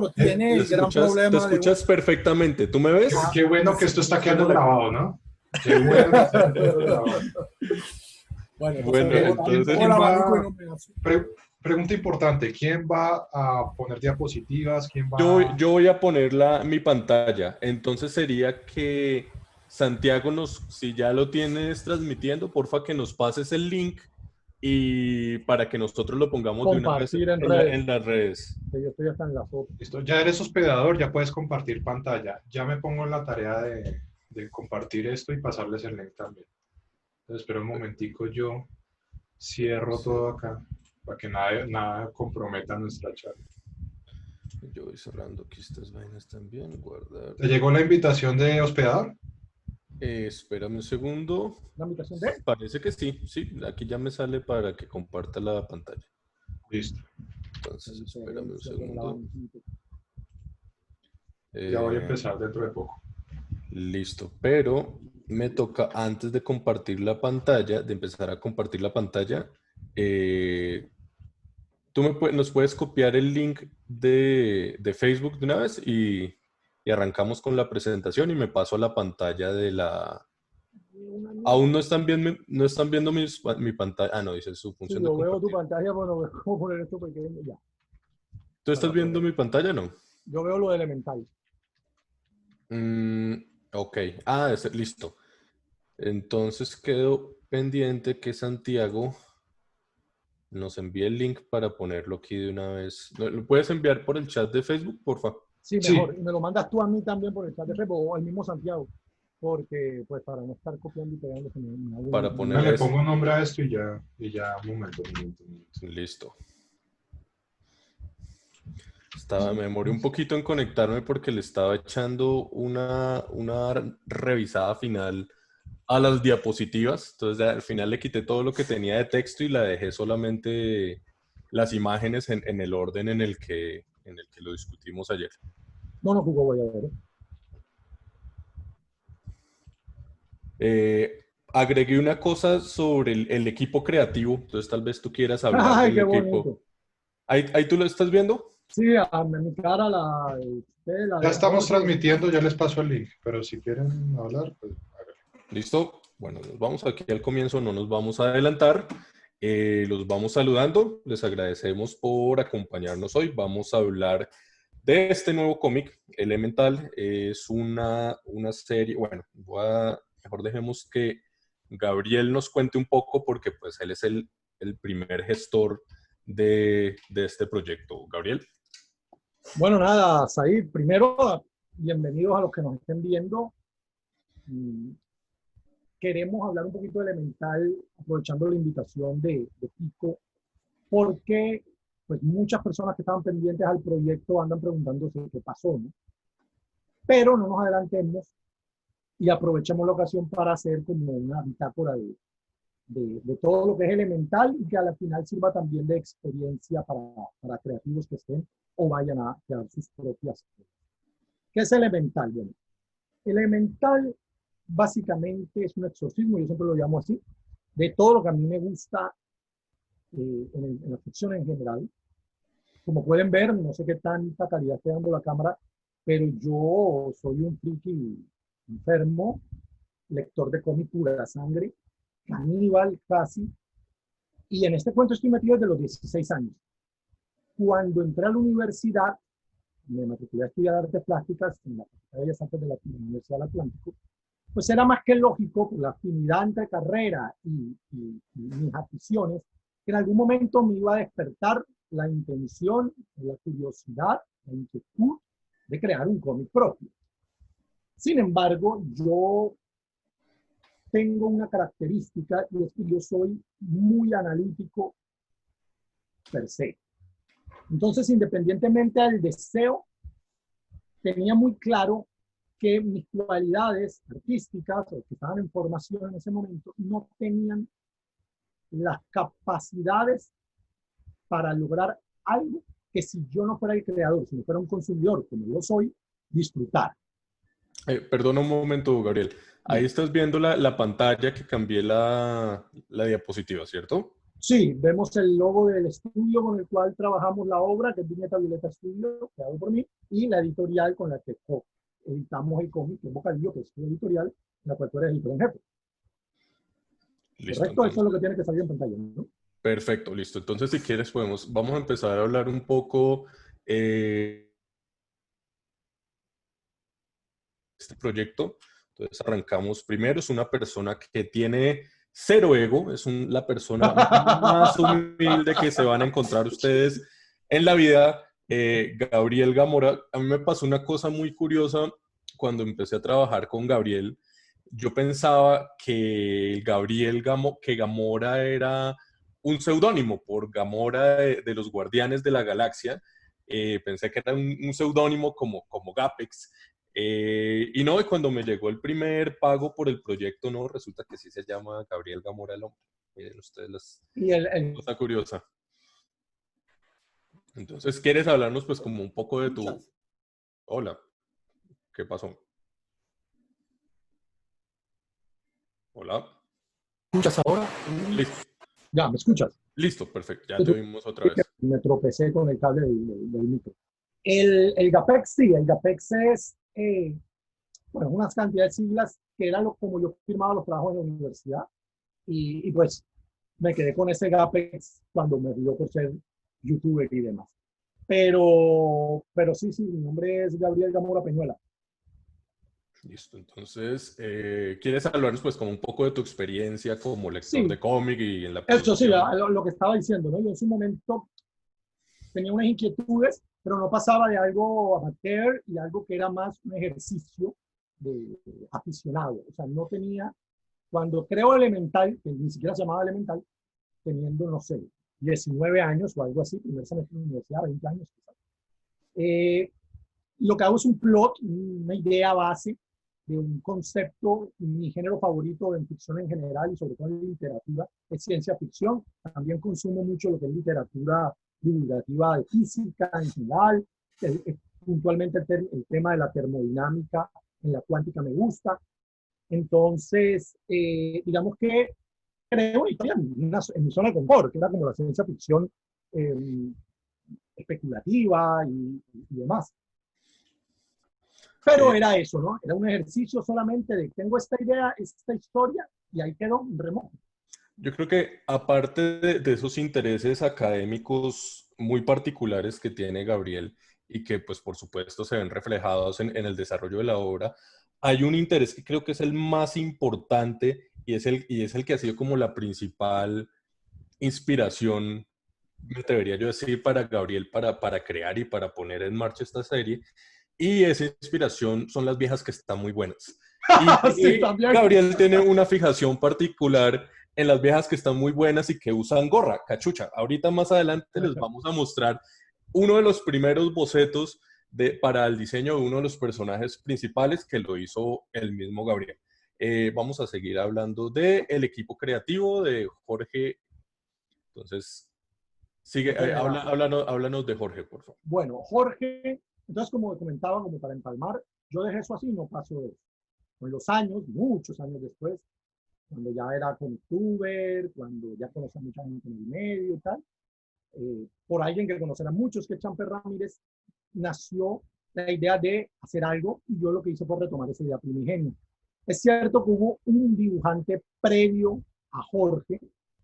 otro tiene el gran Te problema escuchas perfectamente. ¿Tú me ves? Qué bueno que esto está quedando grabado, ¿no? Qué bueno que está quedando grabado. Bueno, entonces ¿quién va? no me hace. Pregunta importante, ¿quién va a poner diapositivas? ¿Quién va? yo voy a poner mi pantalla. Entonces sería que Santiago si ya lo tienes transmitiendo, porfa que nos pases el link y para que nosotros lo pongamos de una vez Compartir en redes. en las redes. Que yo estoy hasta en la foto. Listo, ya eres hospedador, ya puedes compartir pantalla. Ya me pongo en la tarea de compartir esto y pasarles el link también. Entonces, espera un momentico, yo cierro todo acá para que nada comprometa nuestra charla. Yo voy cerrando aquí estas vainas también. Guardar. ¿Te llegó la invitación de hospedador? Espérame un segundo. ¿La invitación de él? Parece que sí. Aquí ya me sale para que comparta la pantalla. Listo. Entonces, espérame un segundo. Ya voy a empezar dentro de poco. Listo, pero me toca antes de compartir la pantalla, de empezar a compartir la pantalla, tú nos puedes copiar el link de Facebook de una vez y arrancamos con la presentación y me paso a la pantalla de la... Aún no están viendo mi pantalla. Ah, no, dice su función de yo veo tu compartir. pantalla, bueno, veo cómo poner esto pequeño ya. ¿Tú estás viendo mi pantalla? No. Yo veo lo de Elemental. Ok. Listo. Entonces quedo pendiente que Santiago nos envíe el link para ponerlo aquí de una vez. ¿Lo puedes enviar por el chat de Facebook, porfa? Sí, mejor. Sí. Y me lo mandas tú a mí también por el chat de Facebook o al mismo Santiago. Porque, pues, para no estar copiando y pegando, para poner le pongo nombre a esto y ya un momento. Listo. Me demoré un poquito en conectarme porque le estaba echando una revisada final a las diapositivas. Entonces al final le quité todo lo que tenía de texto y la dejé solamente las imágenes en el orden en el que lo discutimos ayer. No jugó, voy a ver. Agregué una cosa sobre el equipo creativo. Entonces tal vez tú quieras hablar ¡ay, del qué equipo. Bonito! ¿Ahí tú lo estás viendo? Sí, a mi cara ya estamos transmitiendo, ya les paso el link, pero si quieren hablar, pues háganlo. ¿Listo? Bueno, nos vamos aquí al comienzo, no nos vamos a adelantar. Los vamos saludando, les agradecemos por acompañarnos hoy. Vamos a hablar de este nuevo cómic, Elemental. Es una serie, bueno, mejor dejemos que Gabriel nos cuente un poco porque pues él es el primer gestor de este proyecto. Gabriel. Bueno, nada, Said, primero, bienvenidos a los que nos estén viendo. Queremos hablar un poquito de Elemental, aprovechando la invitación de Pico, porque pues, muchas personas que estaban pendientes al proyecto andan preguntándose qué pasó, ¿no? Pero no nos adelantemos y aprovechemos la ocasión para hacer como una bitácora de todo lo que es Elemental y que a la final sirva también de experiencia para creativos que estén o vayan a crear sus propias cosas. ¿Qué es Elemental? Bueno, Elemental básicamente es un exorcismo, yo siempre lo llamo así, de todo lo que a mí me gusta en la ficción en general. Como pueden ver, no sé qué tanta calidad esté dando la cámara, pero yo soy un friki enfermo, lector de cómic pura sangre, caníbal casi, y en este cuento estoy metido desde los 16 años. Cuando entré a la universidad, me matriculé a estudiar artes plásticas en la Facultad de Bellas Artes de la Universidad del Atlántico, pues era más que lógico, por la afinidad entre carrera y mis aficiones, que en algún momento me iba a despertar la intención, la curiosidad, la inquietud de crear un cómic propio. Sin embargo, yo tengo una característica y es que yo soy muy analítico per se. Entonces, independientemente del deseo, tenía muy claro que mis cualidades artísticas o que estaban en formación en ese momento no tenían las capacidades para lograr algo que si yo no fuera el creador, si no fuera un consumidor como yo soy, disfrutar. Perdona un momento, Gabriel. Ahí estás viendo la pantalla que cambié la diapositiva, ¿cierto? Sí, vemos el logo del estudio con el cual trabajamos la obra, que es Viñeta Violeta Studio, creado por mí, y la editorial con la que editamos el cómic, que es Bocadillo, que es su editorial, en la cual tú eres editor en jefe. Listo, Correcto, eso entonces. es lo que tiene que salir en pantalla, ¿no? Perfecto, listo. Entonces, si quieres, vamos a empezar a hablar un poco este proyecto. Entonces, arrancamos primero. Es una persona que tiene cero ego, es la persona más humilde que se van a encontrar ustedes en la vida. Gabriel Gamora, a mí me pasó una cosa muy curiosa cuando empecé a trabajar con Gabriel. Yo pensaba que que Gamora era un seudónimo por Gamora de los Guardianes de la Galaxia. Pensé que era un seudónimo como Gapex. Y no, y cuando me llegó el primer pago por el proyecto, no, resulta que sí se llama Gabriel Gamora el hombre. Miren ustedes Y cosa curiosa. Entonces, ¿quieres hablarnos pues como un poco de tu... Hola, ¿qué pasó? Hola. ¿Escuchas ahora? Listo, Ya, ¿me escuchas? listo, perfecto, ya te oímos otra vez. Me tropecé con el cable del micro. El GAPEX, sí, el GAPEX es, bueno, unas cantidades de siglas que eran como yo firmaba los trabajos en la universidad y pues me quedé con ese GAPEX cuando me dio por ser youtuber y demás. Pero sí, mi nombre es Gabriel Gamora Peñuela. Listo, entonces, ¿quieres hablarnos pues como un poco de tu experiencia como lector Sí, de cómic y en la eso sí, producción? lo que estaba diciendo, ¿no? Yo en su momento tenía unas inquietudes, pero no pasaba de algo amateur y algo que era más un ejercicio de aficionado. O sea, no tenía, cuando creo Elemental, que ni siquiera se llamaba Elemental, teniendo, no sé, 19 años o algo así, primer semestre de la universidad, 20 años quizás. Lo que hago es un plot, una idea base de un concepto. Mi género favorito en ficción en general y sobre todo en literatura es ciencia ficción. También consumo mucho lo que es literatura divulgativa de física en general. Puntualmente el tema de la termodinámica en la cuántica me gusta. Entonces, digamos que creo una historia en mi zona de confort, que era como la ciencia ficción eh, especulativa y demás. Pero era eso, ¿no? Era un ejercicio solamente de tengo esta idea, esta historia, y ahí quedó remoto. Yo creo que aparte de esos intereses académicos muy particulares que tiene Gabriel y que pues por supuesto se ven reflejados en el desarrollo de la obra, hay un interés que creo que es el más importante y es el que ha sido como la principal inspiración, me atrevería yo a decir, para Gabriel para crear y para poner en marcha esta serie. Y esa inspiración son las viejas que están muy buenas. Sí, Y también. Gabriel tiene una fijación particular en las viejas que están muy buenas y que usan gorra, cachucha. Ahorita más adelante les vamos a mostrar uno de los primeros bocetos para el diseño de uno de los personajes principales que lo hizo el mismo Gabriel. Vamos a seguir hablando del equipo creativo de Jorge. Entonces, sigue, háblanos de Jorge, por favor. Bueno, Jorge, entonces como comentaba, como para empalmar, yo dejé eso así, no pasó de eso. Con los años, muchos años después, cuando ya era youtuber, cuando ya conocía a mucha gente en el medio y tal, por alguien que conocerá muchos, que es Champer Ramírez, nació la idea de hacer algo y yo lo que hice fue retomar esa idea primigenio. Es cierto que hubo un dibujante previo a Jorge,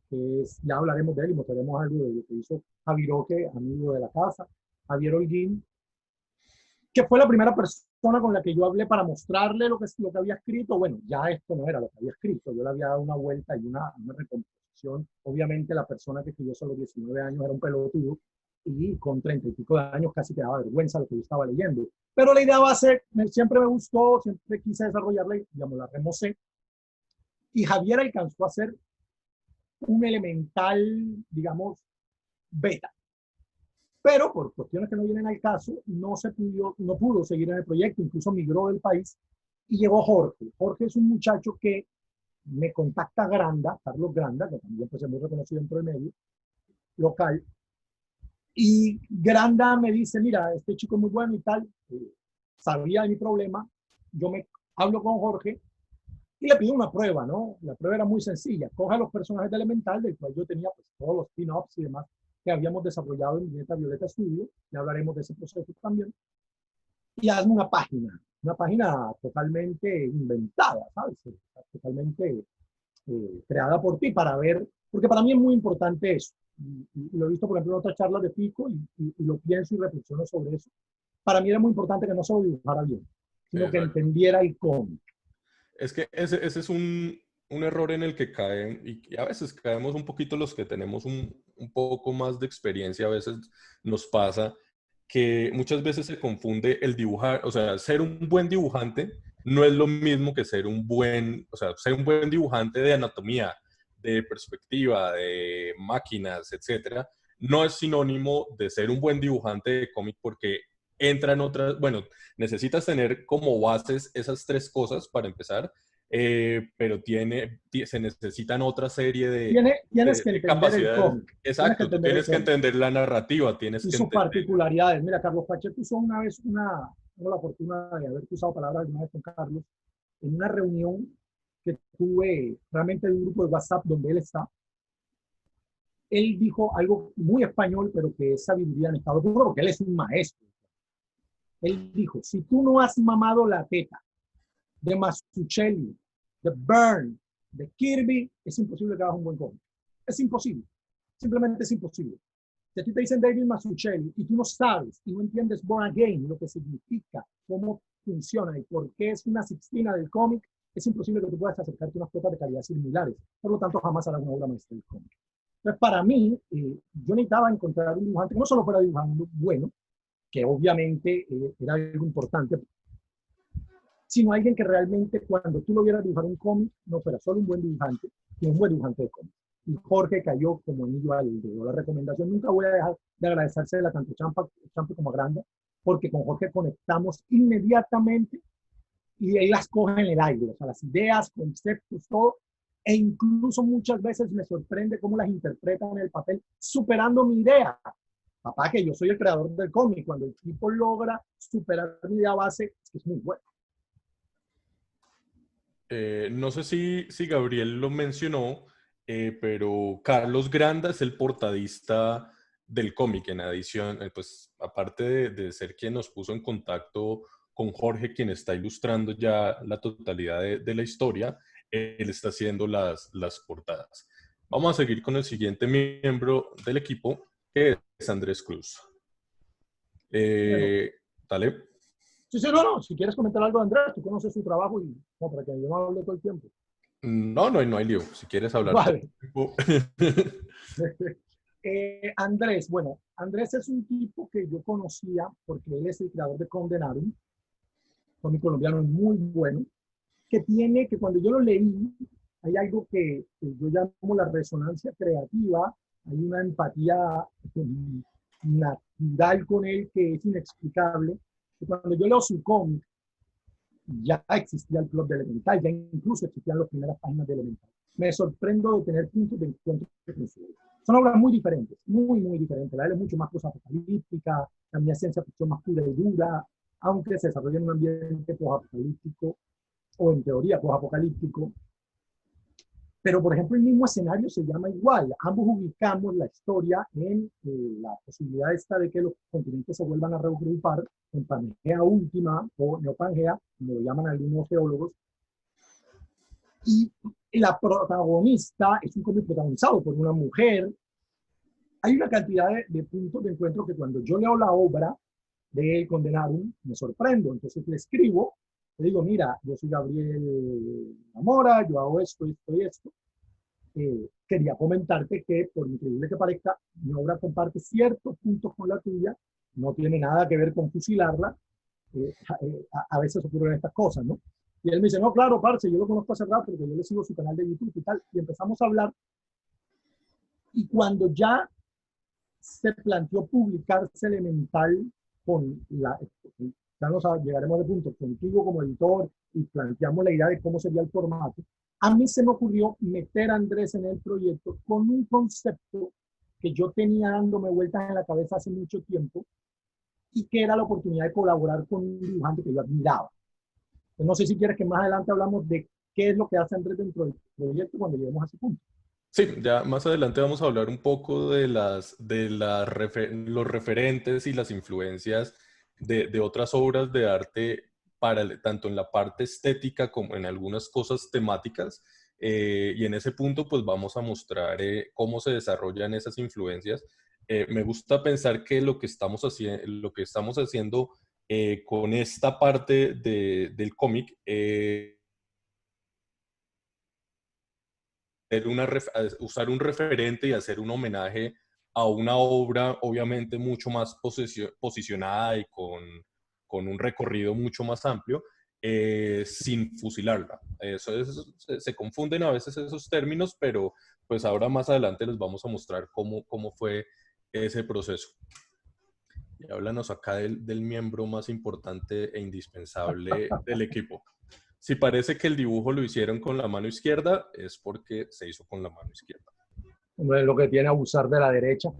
que es, ya hablaremos de él y mostraremos algo de lo que hizo Javiroque, amigo de la casa, Javier Holguín, que fue la primera persona con la que yo hablé para mostrarle lo que había escrito. Bueno, ya esto no era lo que había escrito, yo le había dado una vuelta y una recomposición. Obviamente la persona que escribió solo 19 años era un pelotudo y con 30 y pico de años casi te daba vergüenza lo que yo estaba leyendo. Pero la idea base siempre me gustó, siempre quise desarrollarla y, digamos, la remocé. Y Javier alcanzó a hacer un elemental, digamos, beta. Pero por cuestiones que no vienen al caso, no pudo seguir en el proyecto, incluso migró del país y llegó Jorge. Jorge es un muchacho que me contacta Granda, Carlos Granda, que también pues, es muy reconocido dentro del medio local, y Granda me dice, mira, este chico es muy bueno y tal, sabía de mi problema, yo me hablo con Jorge Y le pido una prueba, ¿no? La prueba era muy sencilla. Coge a los personajes de Elemental, del cual yo tenía pues, todos los spin-offs y demás que habíamos desarrollado en Viñeta Violeta Studio. Ya hablaremos de ese proceso también. Y hazme una página totalmente inventada, ¿sabes? Totalmente creada por ti para ver, porque para mí es muy importante eso. Y lo he visto, por ejemplo, en otras charlas de Pico y lo pienso y reflexiono sobre eso. Para mí era muy importante que no solo dibujara bien, sino Exacto. que entendiera el cómic. Es que ese es un error en el que caen, y a veces caemos un poquito los que tenemos un poco más de experiencia, a veces nos pasa que muchas veces se confunde el dibujar, o sea, ser un buen dibujante no es lo mismo que ser un buen, o sea, ser un buen dibujante de anatomía, de perspectiva, de máquinas, etcétera, no es sinónimo de ser un buen dibujante de cómic porque entran otras, bueno, necesitas tener como bases esas tres cosas para empezar, pero se necesitan otra serie Tienes que de entender el capacidades. cómic. Tienes que Exacto, tú entender el tienes que cómic entender la narrativa, tienes y que sus entender. particularidades. Mira, Carlos Pacheco usó una vez tengo la fortuna de haber usado palabras alguna vez con Carlos, en una reunión que tuve realmente de un grupo de WhatsApp donde él está. Él dijo algo muy español, pero que es sabiduría en estado puro, porque él es un maestro. Él dijo, si tú no has mamado la teta de Mazzucchelli, de Byrne, de Kirby, es imposible que hagas un buen cómic. Es imposible. Simplemente es imposible. Si a ti te dicen David Mazzucchelli y tú no sabes y no entiendes Born Again, lo que significa, cómo funciona y por qué es una sixtina del cómic, es imposible que tú puedas acercarte a unas cuotas de calidad similares. Por lo tanto, jamás harás una obra maestra del cómic. Entonces, para mí, yo necesitaba encontrar un dibujante que no solo fuera dibujando bueno, que obviamente era algo importante, sino alguien que realmente cuando tú lo vieras dibujar un cómic, no fuera solo un buen dibujante, sino un buen dibujante de cómic. Y Jorge cayó como anillo al dedo. La recomendación, nunca voy a dejar de agradecérsela tanto Champa como a Granda, porque con Jorge conectamos inmediatamente y él las coge en el aire, o sea, las ideas, conceptos, todo, e incluso muchas veces me sorprende cómo las interpretan en el papel, superando mi idea. Papá, que yo soy el creador del cómic, cuando el tipo logra superar mi idea base, es muy bueno. No sé si Gabriel lo mencionó, pero Carlos Granda es el portadista del cómic en adición, pues aparte de ser quien nos puso en contacto con Jorge, quien está ilustrando ya la totalidad de la historia, él está haciendo las portadas. Vamos a seguir con el siguiente miembro del equipo, que es Andrés Cruz. Bueno, Dale. sí, no. Si quieres comentar algo de Andrés, tú conoces su trabajo y no, para que yo no hable todo el tiempo. No hay lío. Si quieres hablar todo Vale. el tiempo. Andrés, bueno, Andrés es un tipo que yo conocía porque él es el creador de Condenarum, cómic colombiano muy bueno, que cuando yo lo leí, hay algo que yo llamo la resonancia creativa, hay una empatía natural con él que es inexplicable. Y cuando yo leo su cómic, ya existía el club de Elemental, ya incluso existían las primeras páginas de Elemental. Me sorprendo de tener puntos de encuentro con su obra. Son obras muy diferentes, muy diferentes. La de él es mucho más posapocalíptica, la mía es ciencia ficción más pura y dura, aunque se desarrolla en un ambiente posapocalíptico, o en teoría posapocalíptico. Pero, por ejemplo, el mismo escenario se llama igual. Ambos ubicamos la historia en la posibilidad esta de que los continentes se vuelvan a reagrupar en Pangea Última o Neopangea, como lo llaman algunos geólogos. Y la protagonista es un cómic protagonizado por una mujer. Hay una cantidad de puntos de encuentro que cuando yo leo la obra de Condenarum me sorprendo. Entonces le escribo, le digo, mira, yo soy Gabriel Zamora, yo hago esto y esto. Quería comentarte que, por increíble que parezca, mi obra comparte ciertos puntos con la tuya, no tiene nada que ver con fusilarla, a veces ocurren estas cosas, ¿no? Y él me dice, no, claro, parce, yo lo conozco hace rato porque yo le sigo su canal de YouTube y tal, y empezamos a hablar, y cuando ya se planteó publicarse Elemental con ya nos llegaremos de punto, contigo como editor, y planteamos la idea de cómo sería el formato, a mí se me ocurrió meter a Andrés en el proyecto con un concepto que yo tenía dándome vueltas en la cabeza hace mucho tiempo y que era la oportunidad de colaborar con un dibujante que yo admiraba. No sé si quieres que más adelante hablamos de qué es lo que hace Andrés dentro del proyecto cuando lleguemos a ese punto. Sí, ya más adelante vamos a hablar un poco de los referentes y las influencias de otras obras de arte, tanto en la parte estética como en algunas cosas temáticas. Y en ese punto, pues vamos a mostrar cómo se desarrollan esas influencias. Me gusta pensar que lo que estamos haciendo con esta parte del cómic, usar un referente y hacer un homenaje a una obra obviamente mucho más posicionada y con un recorrido mucho más amplio, sin fusilarla. Se confunden a veces esos términos, pero pues ahora más adelante les vamos a mostrar cómo fue ese proceso. Y háblanos acá del miembro más importante e indispensable del equipo. Si parece que el dibujo lo hicieron con la mano izquierda, es porque se hizo con la mano izquierda. Hombre, lo que tiene abusar de la derecha.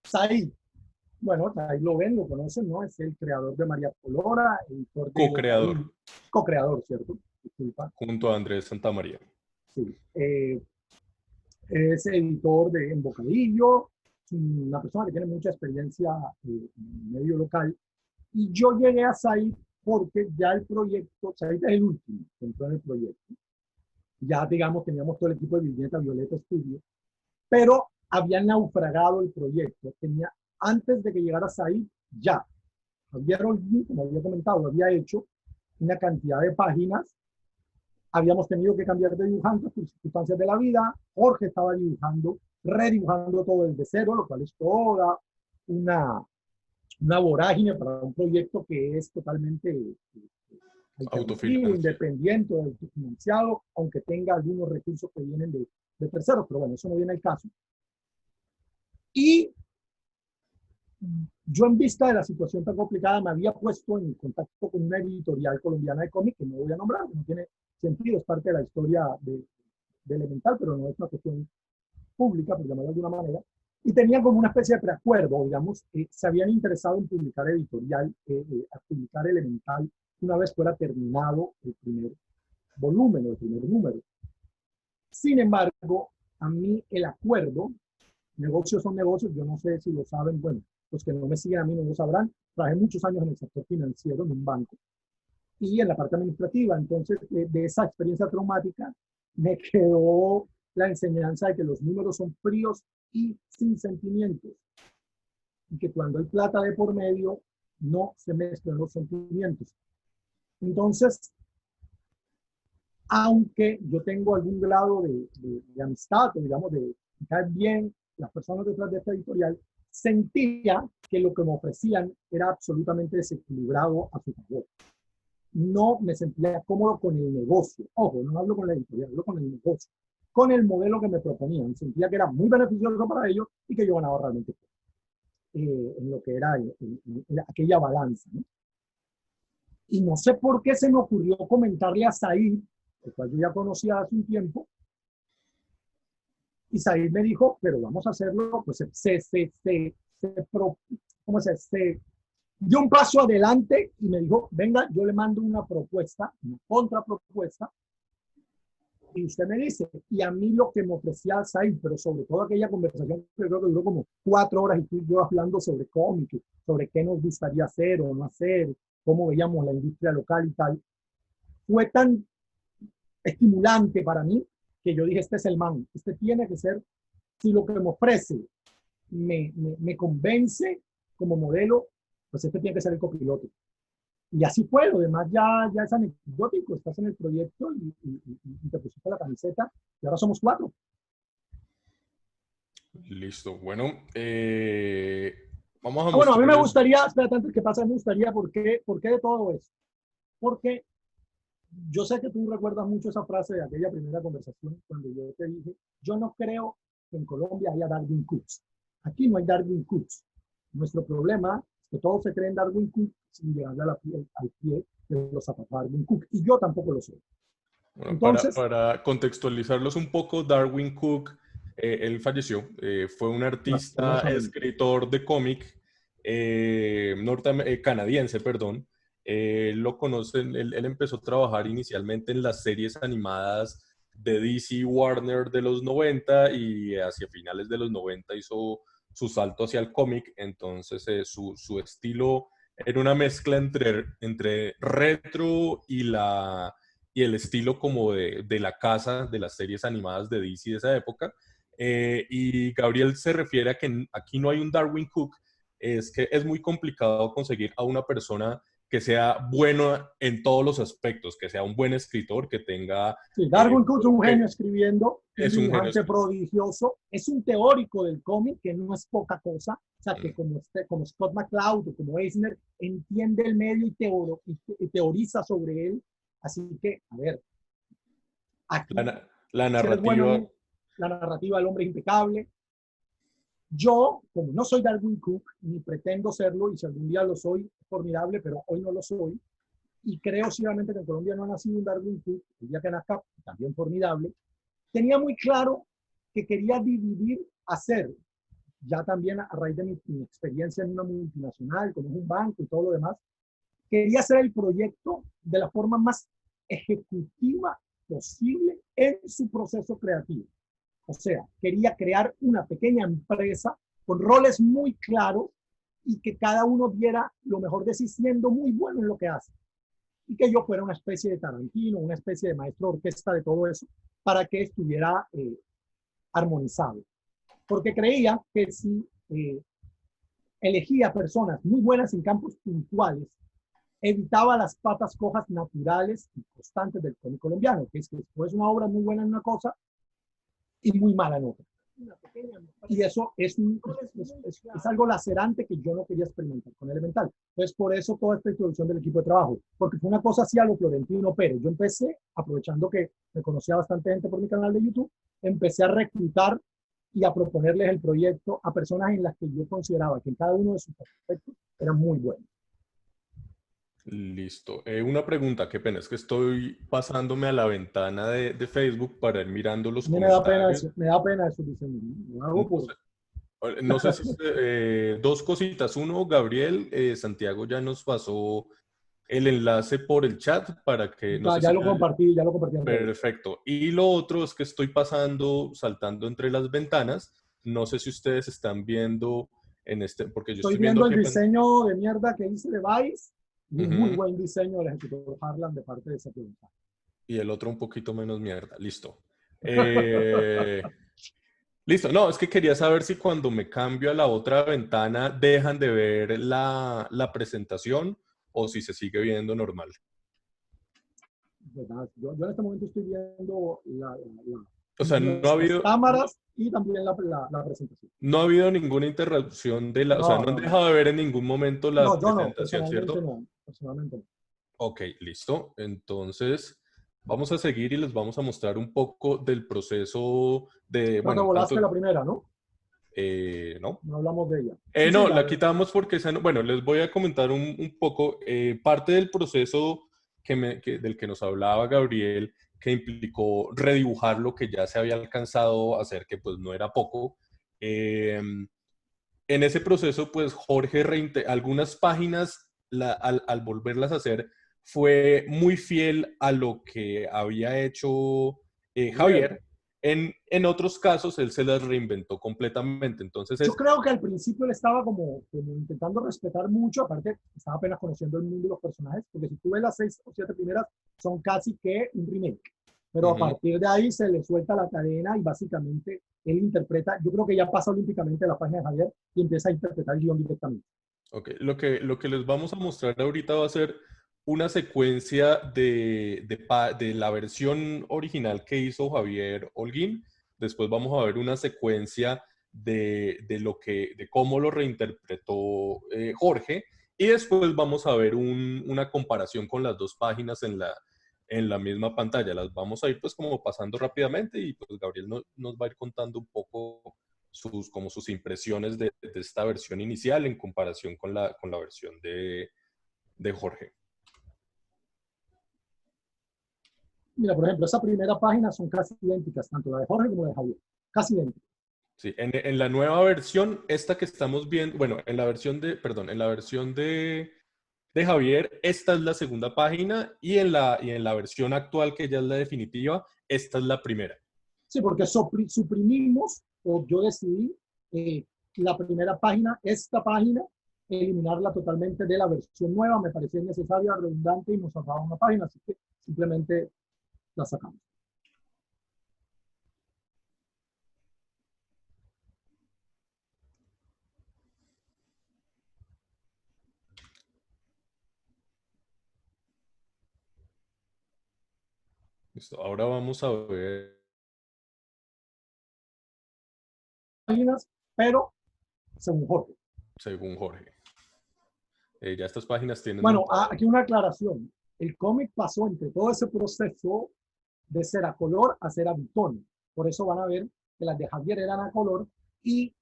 Said, bueno, Said lo ven, lo conocen, ¿no? Es el creador de María Colora, editor de Co-creador. Co-creador, ¿cierto? Disculpa. Junto a Andrés Santamaría. Sí. Es editor de En Bocadillo, una persona que tiene mucha experiencia en medio local. Y yo llegué a Said porque ya el proyecto, Said es el último que entró en el proyecto. Ya, digamos, teníamos todo el equipo de Violeta Studio, pero había naufragado el proyecto. Antes de que llegara Said, ya. Javier Olguín, como había comentado, había hecho una cantidad de páginas. Habíamos tenido que cambiar de dibujante por circunstancias de la vida. Jorge estaba redibujando todo desde cero, lo cual es toda una vorágine para un proyecto que es totalmente autofinanciado, independiente, autofinanciado, aunque tenga algunos recursos que vienen de terceros, pero bueno, eso no viene al caso. Y yo, en vista de la situación tan complicada, me había puesto en contacto con una editorial colombiana de cómic, que no voy a nombrar, no tiene sentido, es parte de la historia de Elemental, pero no es una cuestión pública, por llamarlo de alguna manera, y tenían como una especie de preacuerdo, digamos, se habían interesado en publicar a publicar Elemental una vez fuera terminado el primer volumen o el primer número. Sin embargo, a mí el acuerdo, negocios son negocios, yo no sé si lo saben, bueno, los que no me siguen a mí no lo sabrán, trabajé muchos años en el sector financiero, en un banco, y en la parte administrativa, entonces de esa experiencia traumática me quedó la enseñanza de que los números son fríos y sin sentimientos, y que cuando hay plata de por medio, no se mezclan los sentimientos. Entonces, aunque yo tengo algún grado de amistad, o digamos, de caer bien las personas detrás de esta editorial, sentía que lo que me ofrecían era absolutamente desequilibrado a su favor. No me sentía cómodo con el negocio. Ojo, no hablo con la editorial, hablo con el negocio, con el modelo que me proponían. Sentía que era muy beneficioso para ellos y que yo ganaba realmente en lo que era en aquella balanza, ¿no? Y no sé por qué se me ocurrió comentarle a Said, el cual yo ya conocía hace un tiempo, y Said me dijo, pero vamos a hacerlo, pues se dio un paso adelante y me dijo, venga, yo le mando una propuesta, una contrapropuesta, y usted me dice, y a mí lo que me ofrecía Said, pero sobre todo aquella conversación que creo que duró como 4 horas y tú y yo hablando sobre cómics, sobre qué nos gustaría hacer o no hacer, cómo veíamos la industria local y tal, fue tan estimulante para mí que yo dije, este es el man, este tiene que ser, si lo que me ofrece me convence como modelo, pues este tiene que ser el copiloto. Y así fue, lo demás ya es anecdótico, estás en el proyecto y te pusiste la camiseta y ahora somos 4. Listo, bueno, vamos a bueno, a mí me mostrarles... gustaría, espérate, antes que pase, me gustaría, ¿por qué de todo esto? Porque yo sé que tú recuerdas mucho esa frase de aquella primera conversación cuando yo te dije, yo no creo que en Colombia haya Darwin Cooks. Aquí no hay Darwin Cooks. Nuestro problema es que todos se creen Darwin Cook sin llegarle al pie de los zapatos Darwin Cook. Y yo tampoco lo soy. Bueno, Entonces, para contextualizarlos un poco, Darwin Cook, él falleció, fue un artista, escritor de cómic canadiense, perdón, Lo conocen, él empezó a trabajar inicialmente en las series animadas de DC y Warner de los 90 y hacia finales de los 90 hizo su salto hacia el cómic. Entonces su estilo era una mezcla entre retro y el estilo como de la casa de las series animadas de DC de esa época. Y Gabriel se refiere a que aquí no hay un Darwin Cook, es que es muy complicado conseguir a una persona que sea bueno en todos los aspectos, que sea un buen escritor, que tenga... Sí, Darwin Cook es un genio escribiendo, un es un genio dibujante prodigioso, es un teórico del cómic, que no es poca cosa, o sea, que como Scott McCloud o como Eisner, entiende el medio y teoriza sobre él. Así que, a ver, aquí, la si eres narrativa... bueno, la narrativa del hombre es impecable. Yo, como no soy Darwin Cook, ni pretendo serlo, y si algún día lo soy, es formidable, pero hoy no lo soy, y creo ciegamente que en Colombia no ha nacido un Darwin Cook, el día que nazca, también formidable, tenía muy claro que quería dividir, hacer, ya también a raíz de mi experiencia en una multinacional, como es un banco y todo lo demás, quería hacer el proyecto de la forma más ejecutiva posible en su proceso creativo. O sea, quería crear una pequeña empresa con roles muy claros y que cada uno diera lo mejor de sí siendo muy bueno en lo que hace. Y que yo fuera una especie de Tarantino, una especie de maestro de orquesta de todo eso, para que estuviera armonizado. Porque creía que si elegía personas muy buenas en campos puntuales, evitaba las patas cojas naturales y constantes del cómic colombiano, que es que después una obra muy buena en una cosa y muy mala en otra. Y eso es algo lacerante que yo no quería experimentar con Elemental. Entonces, por eso toda esta introducción del equipo de trabajo, porque fue una cosa así a lo Florentino Pérez. Yo empecé, aprovechando que me conocía bastante gente por mi canal de YouTube, empecé a reclutar y a proponerles el proyecto a personas en las que yo consideraba que en cada uno de sus aspectos eran muy buenos. Listo. Una pregunta, qué pena, es que estoy pasándome a la ventana de Facebook para ir mirando los comentarios. Me da pena eso, dicen. Lo hago No sé si dos cositas. Uno, Gabriel, Santiago ya nos pasó el enlace por el chat para que no sé ya si lo compartí, ya lo compartí. Perfecto. Y lo otro es que estoy saltando entre las ventanas. No sé si ustedes están viendo en este, porque yo Estoy estoy viendo viendo el aquí diseño de mierda que hice de Vice. Y un muy uh-huh. buen diseño del ejecutor Harlan de parte de esa pregunta. Y el otro un poquito menos mierda. Listo. Listo. No, es que quería saber si cuando me cambio a la otra ventana dejan de ver la presentación o si se sigue viendo normal. Yo en este momento estoy viendo O sea, no ha habido cámaras y también la presentación. No ha habido ninguna interrupción de o sea, no han dejado de ver en ningún momento la presentación, ¿cierto? No, personalmente no. Ok, listo. Entonces, vamos a seguir y les vamos a mostrar un poco del proceso de, Pero te volaste la primera, ¿no? No. No hablamos de ella. No, la quitamos porque, bueno, les voy a comentar un poco. Parte del proceso del que nos hablaba Gabriel, que implicó redibujar lo que ya se había alcanzado a hacer, que pues no era poco. En ese proceso, pues Jorge, algunas páginas, al volverlas a hacer, fue muy fiel a lo que había hecho Javier. En otros casos, él se las reinventó completamente. Entonces, yo creo que al principio él estaba como intentando respetar mucho, aparte estaba apenas conociendo el mundo y los personajes, porque si tú ves las 6 o 7 primeras, son casi que un remake. Pero a partir de ahí se le suelta la cadena y básicamente él interpreta, yo creo que ya pasa olímpicamente la página de Javier y empieza a interpretar el guión directamente. Ok, lo que les vamos a mostrar ahorita va a ser una secuencia de la versión original que hizo Javier Holguín. Después vamos a ver una secuencia de cómo lo reinterpretó Jorge. Y después vamos a ver una comparación con las dos páginas en la misma pantalla. Las vamos a ir pues como pasando rápidamente y pues Gabriel nos va a ir contando un poco sus impresiones de esta versión inicial en comparación con la versión de Jorge. Mira, por ejemplo, esa primera página son casi idénticas, tanto la de Jorge como la de Javier. Casi idénticas. Sí, en la nueva versión, esta que estamos viendo, bueno, en la versión de de Javier, esta es la segunda página y y en la versión actual, que ya es la definitiva, esta es la primera. Sí, porque suprimimos, o yo decidí, la primera página, esta página, eliminarla totalmente de la versión nueva. Me parecía necesaria, redundante y nos ahorraba una página, así que simplemente la sacamos. Listo. Ahora vamos a ver. Páginas, pero según Jorge. Según Jorge. Ya estas páginas tienen Bueno, montado. aquí una aclaración. El cómic pasó entre todo ese proceso de ser a color a ser a bitono. Por eso van a ver que las de Javier eran a color y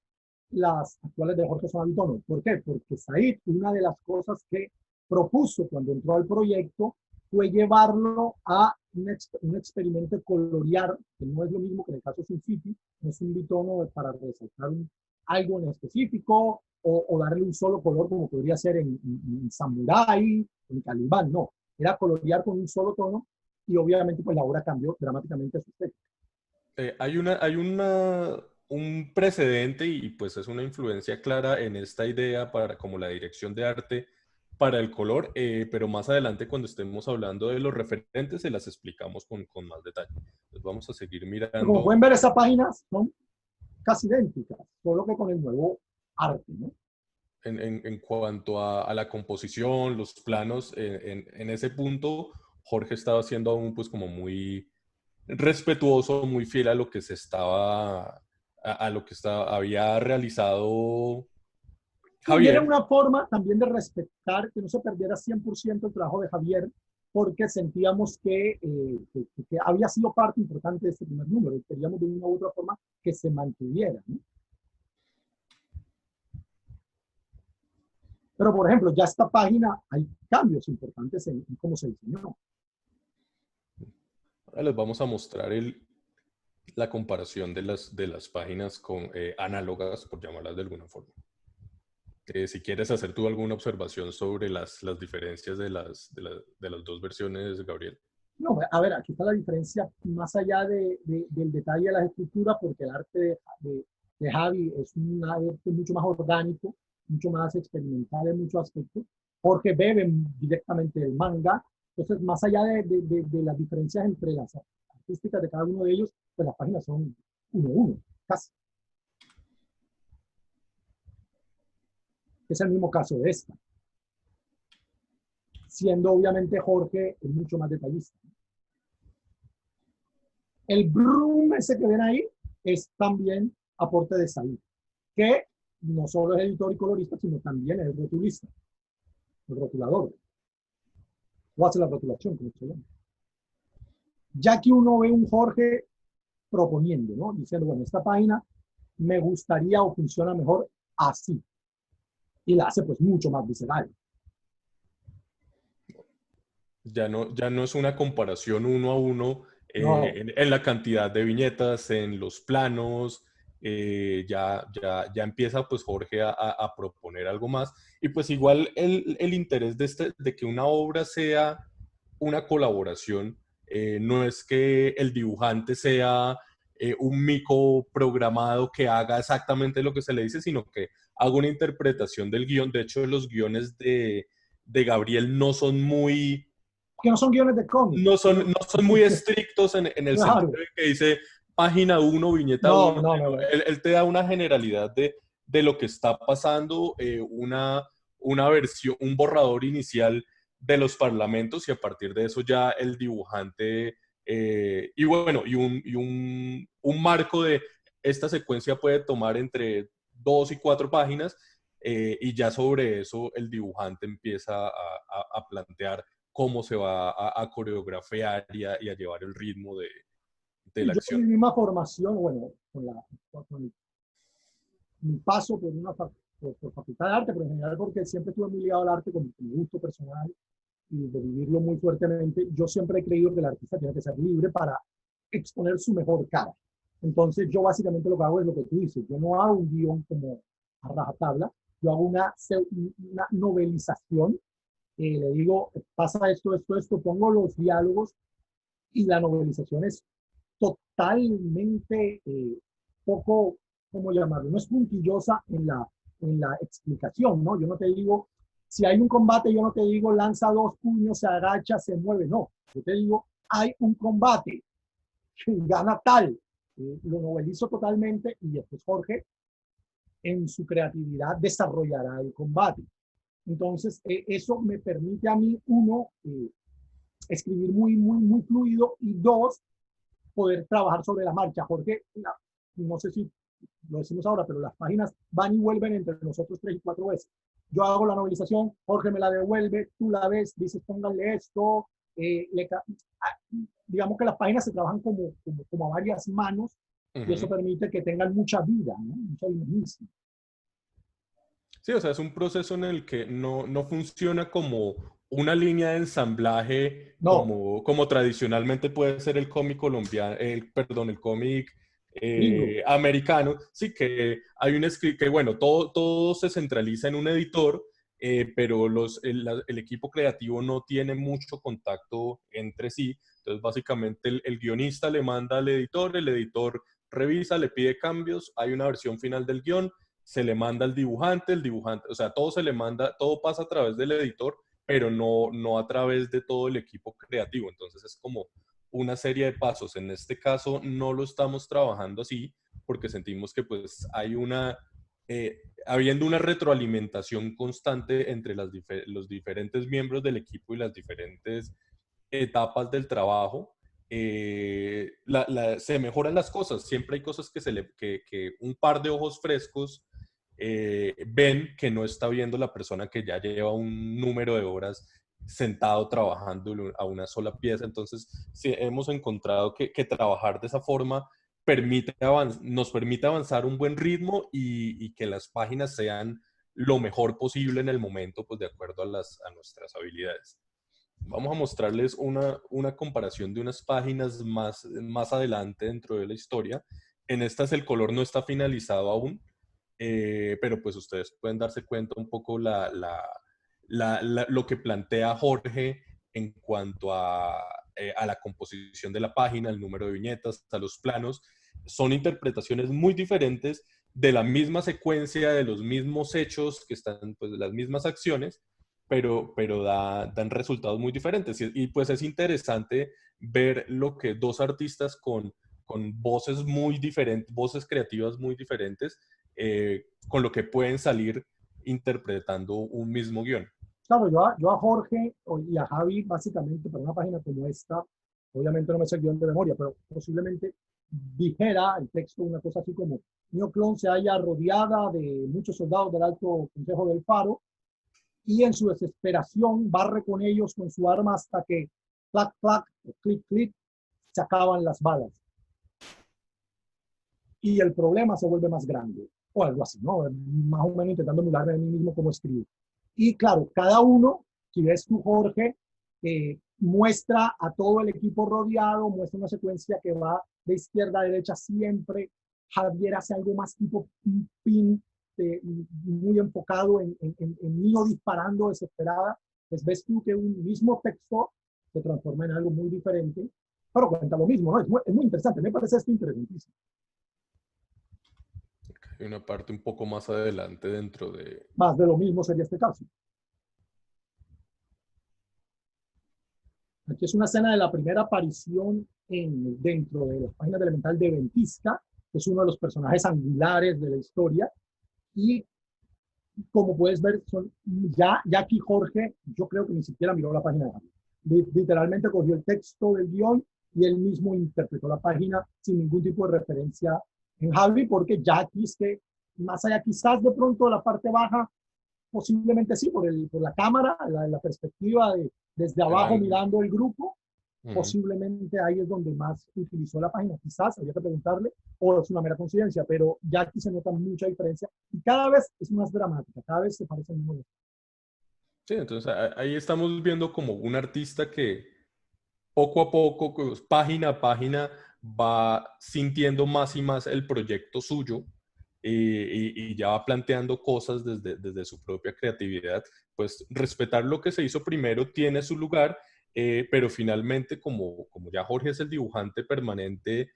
las actuales de Jorge son a bitono. ¿Por qué? Porque Said, una de las cosas que propuso cuando entró al proyecto fue llevarlo a un experimento de colorear, que no es lo mismo que en el caso de Sin City, no es un bitono para resaltar algo en específico o darle un solo color como podría ser en Samurai, en Calibán, no. Era colorear con un solo tono y obviamente pues la obra cambió dramáticamente su estética. Un precedente y pues es una influencia clara en esta idea para como la dirección de arte para el color, pero más adelante cuando estemos hablando de los referentes se las explicamos con más detalle. Entonces vamos a seguir Pero como mirando pueden ver, esas páginas son casi idénticas, solo que con el nuevo arte, ¿no? en cuanto a la composición, los planos, en ese punto Jorge estaba siendo aún pues como muy respetuoso, muy fiel a lo que se estaba, a lo que había realizado Y era Javier. una forma también de respetar que no se perdiera 100% el trabajo de Javier, porque sentíamos que había sido parte importante de este primer número y queríamos de una u otra forma que se mantuviera, ¿no? Pero, por ejemplo, ya esta página hay cambios importantes en cómo se diseñó. Ahora les vamos a mostrar la comparación de las páginas con, análogas, por llamarlas de alguna forma. Si quieres hacer tú alguna observación sobre las diferencias de las dos versiones, Gabriel. No, a ver, aquí está la diferencia más allá del detalle de las escrituras, porque el arte de Javi es un arte mucho más orgánico, mucho más experimental en muchos aspectos. Jorge bebe directamente del manga. Entonces, más allá de las diferencias entre las artísticas de cada uno de ellos, pues las páginas son uno a uno, casi. Es el mismo caso de esta. Siendo obviamente Jorge mucho más detallista. El Broom, ese que ven ahí, es también aporte de Said, que no solo es editor y colorista, sino también es el rotulista, el rotulador, o hace la rotulación, como se llama. Ya aquí uno ve un Jorge proponiendo, ¿no? Diciendo, bueno, esta página me gustaría o funciona mejor así. Y la hace pues mucho más visceral. Ya no es una comparación uno a uno No, en la cantidad de viñetas, en los planos. Ya empieza pues Jorge a proponer algo más. Y pues igual el interés de que una obra sea una colaboración, no es que el dibujante sea un mico programado que haga exactamente lo que se le dice, sino que haga una interpretación del guión. De hecho, los guiones de Gabriel no son muy que no son guiones de cómic. no son muy estrictos en el Claro. sentido de que dice página 1, viñeta 1. No. Él te da una generalidad de lo que está pasando, una versión, un borrador inicial de los parlamentos y a partir de eso ya el dibujante, y bueno, un marco de esta secuencia puede tomar entre 2 y 4 páginas, y ya sobre eso el dibujante empieza a plantear cómo se va a coreografiar y a llevar el ritmo de la Yo acción. con mi misma formación, bueno, con mi paso por Facultad de Arte, pero en general porque siempre estuve muy ligado al arte con mi gusto personal y de vivirlo muy fuertemente, yo siempre he creído que el artista tiene que ser libre para exponer su mejor cara. Entonces yo básicamente lo que hago es lo que tú dices, yo no hago un guión como a rajatabla, yo hago una novelización le digo, pasa esto, esto, esto, pongo los diálogos y la novelización es totalmente poco, ¿cómo llamarlo? No es puntillosa en la explicación, ¿no? Yo no te digo, si hay un combate, yo no te digo lanza dos puños, se agacha, se mueve, no. Yo te digo, hay un combate, gana tal. Lo novelizo totalmente y después Jorge, en su creatividad, desarrollará el combate. Entonces, eso me permite a mí, uno, escribir muy fluido y dos, poder trabajar sobre la marcha. Jorge, no sé si lo decimos ahora, pero las páginas van y vuelven entre nosotros 3 y 4 veces. Yo hago la novelización, Jorge me la devuelve, tú la ves, dices, pónganle esto. Digamos que las páginas se trabajan como a varias manos y eso permite que tengan mucha vida, ¿no? Mucha dinamismo. Sí, o sea, es un proceso en el que no funciona como una línea de ensamblaje No, como tradicionalmente puede ser el cómic colombiano, perdón, el cómic gringo. americano. Sí, que hay un script que, bueno, todo se centraliza en un editor, pero el equipo creativo no tiene mucho contacto entre sí. Entonces, básicamente, el guionista le manda al editor, el editor revisa, le pide cambios, hay una versión final del guión, se le manda al dibujante, el dibujante, o sea, todo se le manda, todo pasa a través del editor, pero no a través de todo el equipo creativo. Entonces es como una serie de pasos. En este caso no lo estamos trabajando así porque sentimos que pues hay habiendo una retroalimentación constante entre los diferentes miembros del equipo y las diferentes etapas del trabajo, se mejoran las cosas. Siempre hay cosas que un par de ojos frescos ven que no está viendo la persona que ya lleva un número de horas sentado trabajando a una sola pieza. Entonces, sí, hemos encontrado que trabajar de esa forma nos permite avanzar un buen ritmo y que las páginas sean lo mejor posible en el momento, pues de acuerdo a nuestras habilidades. Vamos a mostrarles una comparación de unas páginas más adelante dentro de la historia. En estas el color no está finalizado aún, pero pues ustedes pueden darse cuenta un poco lo que plantea Jorge en cuanto a la composición de la página, el número de viñetas, a los planos. Son interpretaciones muy diferentes de la misma secuencia, de los mismos hechos, que están, pues, de las mismas acciones, pero dan resultados muy diferentes. Y pues es interesante ver lo que dos artistas con voces muy diferentes, voces creativas muy diferentes, con lo que pueden salir interpretando un mismo guión. Claro, yo a Jorge y a Javi, básicamente, para una página como esta, obviamente no me sé el guión de memoria, pero posiblemente dijera el texto una cosa así como: Neo Clon se halla rodeada de muchos soldados del Alto Consejo del Faro y en su desesperación barre con ellos con su arma hasta que clac, clac, clic, clic, se acaban las balas. Y el problema se vuelve más grande, o algo así, ¿no? Más o menos intentando emularme a mí mismo como escribo. Y claro, cada uno, si ves tú, Jorge, muestra a todo el equipo rodeado, muestra una secuencia que va de izquierda a derecha siempre. Javier hace algo más tipo un pin, muy enfocado en Neo disparando desesperada. Pues ves tú que un mismo texto se transforma en algo muy diferente, pero cuenta lo mismo, ¿no? Es muy interesante, me parece esto interesantísimo. Hay una parte un poco más adelante dentro de... Más de lo mismo sería este caso. Aquí es una escena de la primera aparición dentro de las páginas de Elemental de Ventisca, que es uno de los personajes angulares de la historia. Y como puedes ver, ya aquí Jorge, yo creo que ni siquiera miró la página de Javi. Literalmente cogió el texto del guión y él mismo interpretó la página sin ningún tipo de referencia en Javi, porque ya aquí es que, más allá quizás de pronto de la parte baja, posiblemente sí, por la cámara, la perspectiva desde abajo mirando el grupo, posiblemente ahí es donde más utilizó la página. Quizás habría que preguntarle, o es una mera coincidencia, pero ya aquí se nota mucha diferencia y cada vez es más dramática, cada vez se parecen menos. Sí, entonces ahí estamos viendo como un artista que poco a poco, página a página, va sintiendo más y más el proyecto suyo, y ya va planteando cosas desde su propia creatividad, pues respetar lo que se hizo primero tiene su lugar, pero finalmente como ya Jorge es el dibujante permanente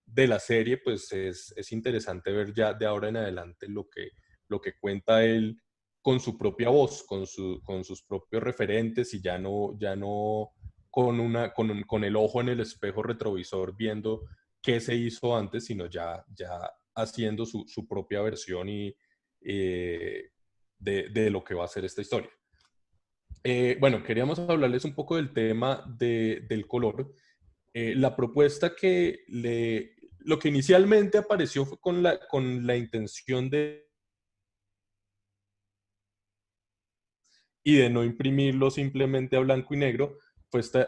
de la serie, pues es interesante ver ya de ahora en adelante lo que cuenta él con su propia voz, con sus propios referentes y ya no con el ojo en el espejo retrovisor viendo qué se hizo antes, sino ya haciendo su propia versión de lo que va a ser esta historia. Bueno, queríamos hablarles un poco del tema del color. La propuesta lo que inicialmente apareció fue con la intención y de no imprimirlo simplemente a blanco y negro,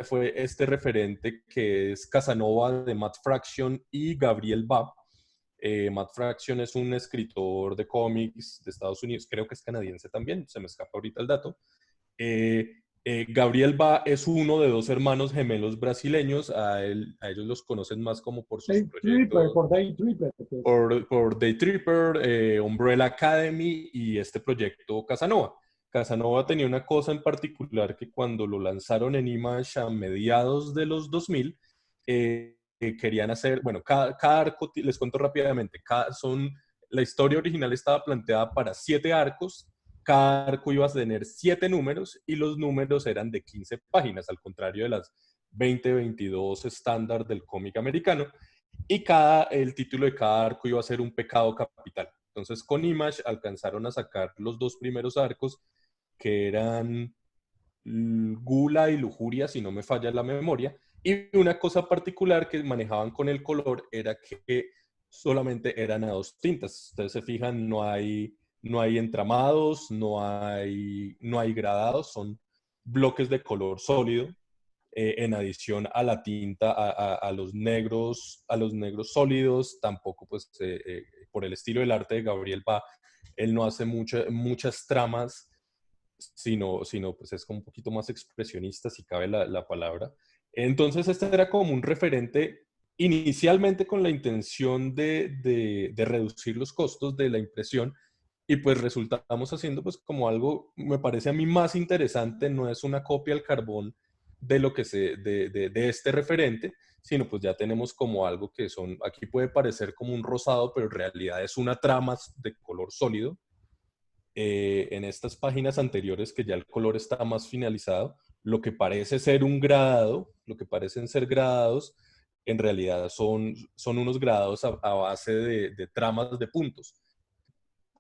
fue este referente que es Casanova de Matt Fraction y Gabriel Ba. Matt Fraction es un escritor de cómics de Estados Unidos, creo que es canadiense también, se me escapa ahorita el dato. Gabriel Ba es uno de dos hermanos gemelos brasileños, a ellos los conocen más como por sus proyectos. Por Day Tripper, Umbrella Academy y este proyecto Casanova. Casanova tenía una cosa en particular que cuando lo lanzaron en Image a mediados de los 2000, querían hacer, bueno, cada arco, les cuento rápidamente, la historia original estaba planteada para 7 arcos, cada arco iba a tener 7 números y los números eran de 15 páginas, al contrario de las 20-22 estándar del cómic americano, y el título de cada arco iba a ser un pecado capital. Entonces con Image alcanzaron a sacar los 2 primeros arcos, que eran Gula y Lujuria, si no me falla la memoria, y una cosa particular que manejaban con el color era que solamente eran a 2 tintas. Ustedes se fijan, no hay entramados, no hay gradados, son bloques de color sólido, en adición a la tinta, a los negros sólidos. Tampoco, pues, por el estilo del arte de Gabriel Ba, él no hace muchas tramas, sino pues es como un poquito más expresionista, si cabe la palabra. Entonces este era como un referente inicialmente con la intención de reducir los costos de la impresión, y pues resultamos haciendo pues como algo, me parece a mí más interesante. No es una copia al carbón de lo que de este referente, sino pues ya tenemos como algo que aquí puede parecer como un rosado, pero en realidad es una trama de color sólido. En estas páginas anteriores, que ya el color está más finalizado, lo que parece ser un gradado, lo que parecen ser gradados, en realidad son unos gradados a base de tramas de puntos.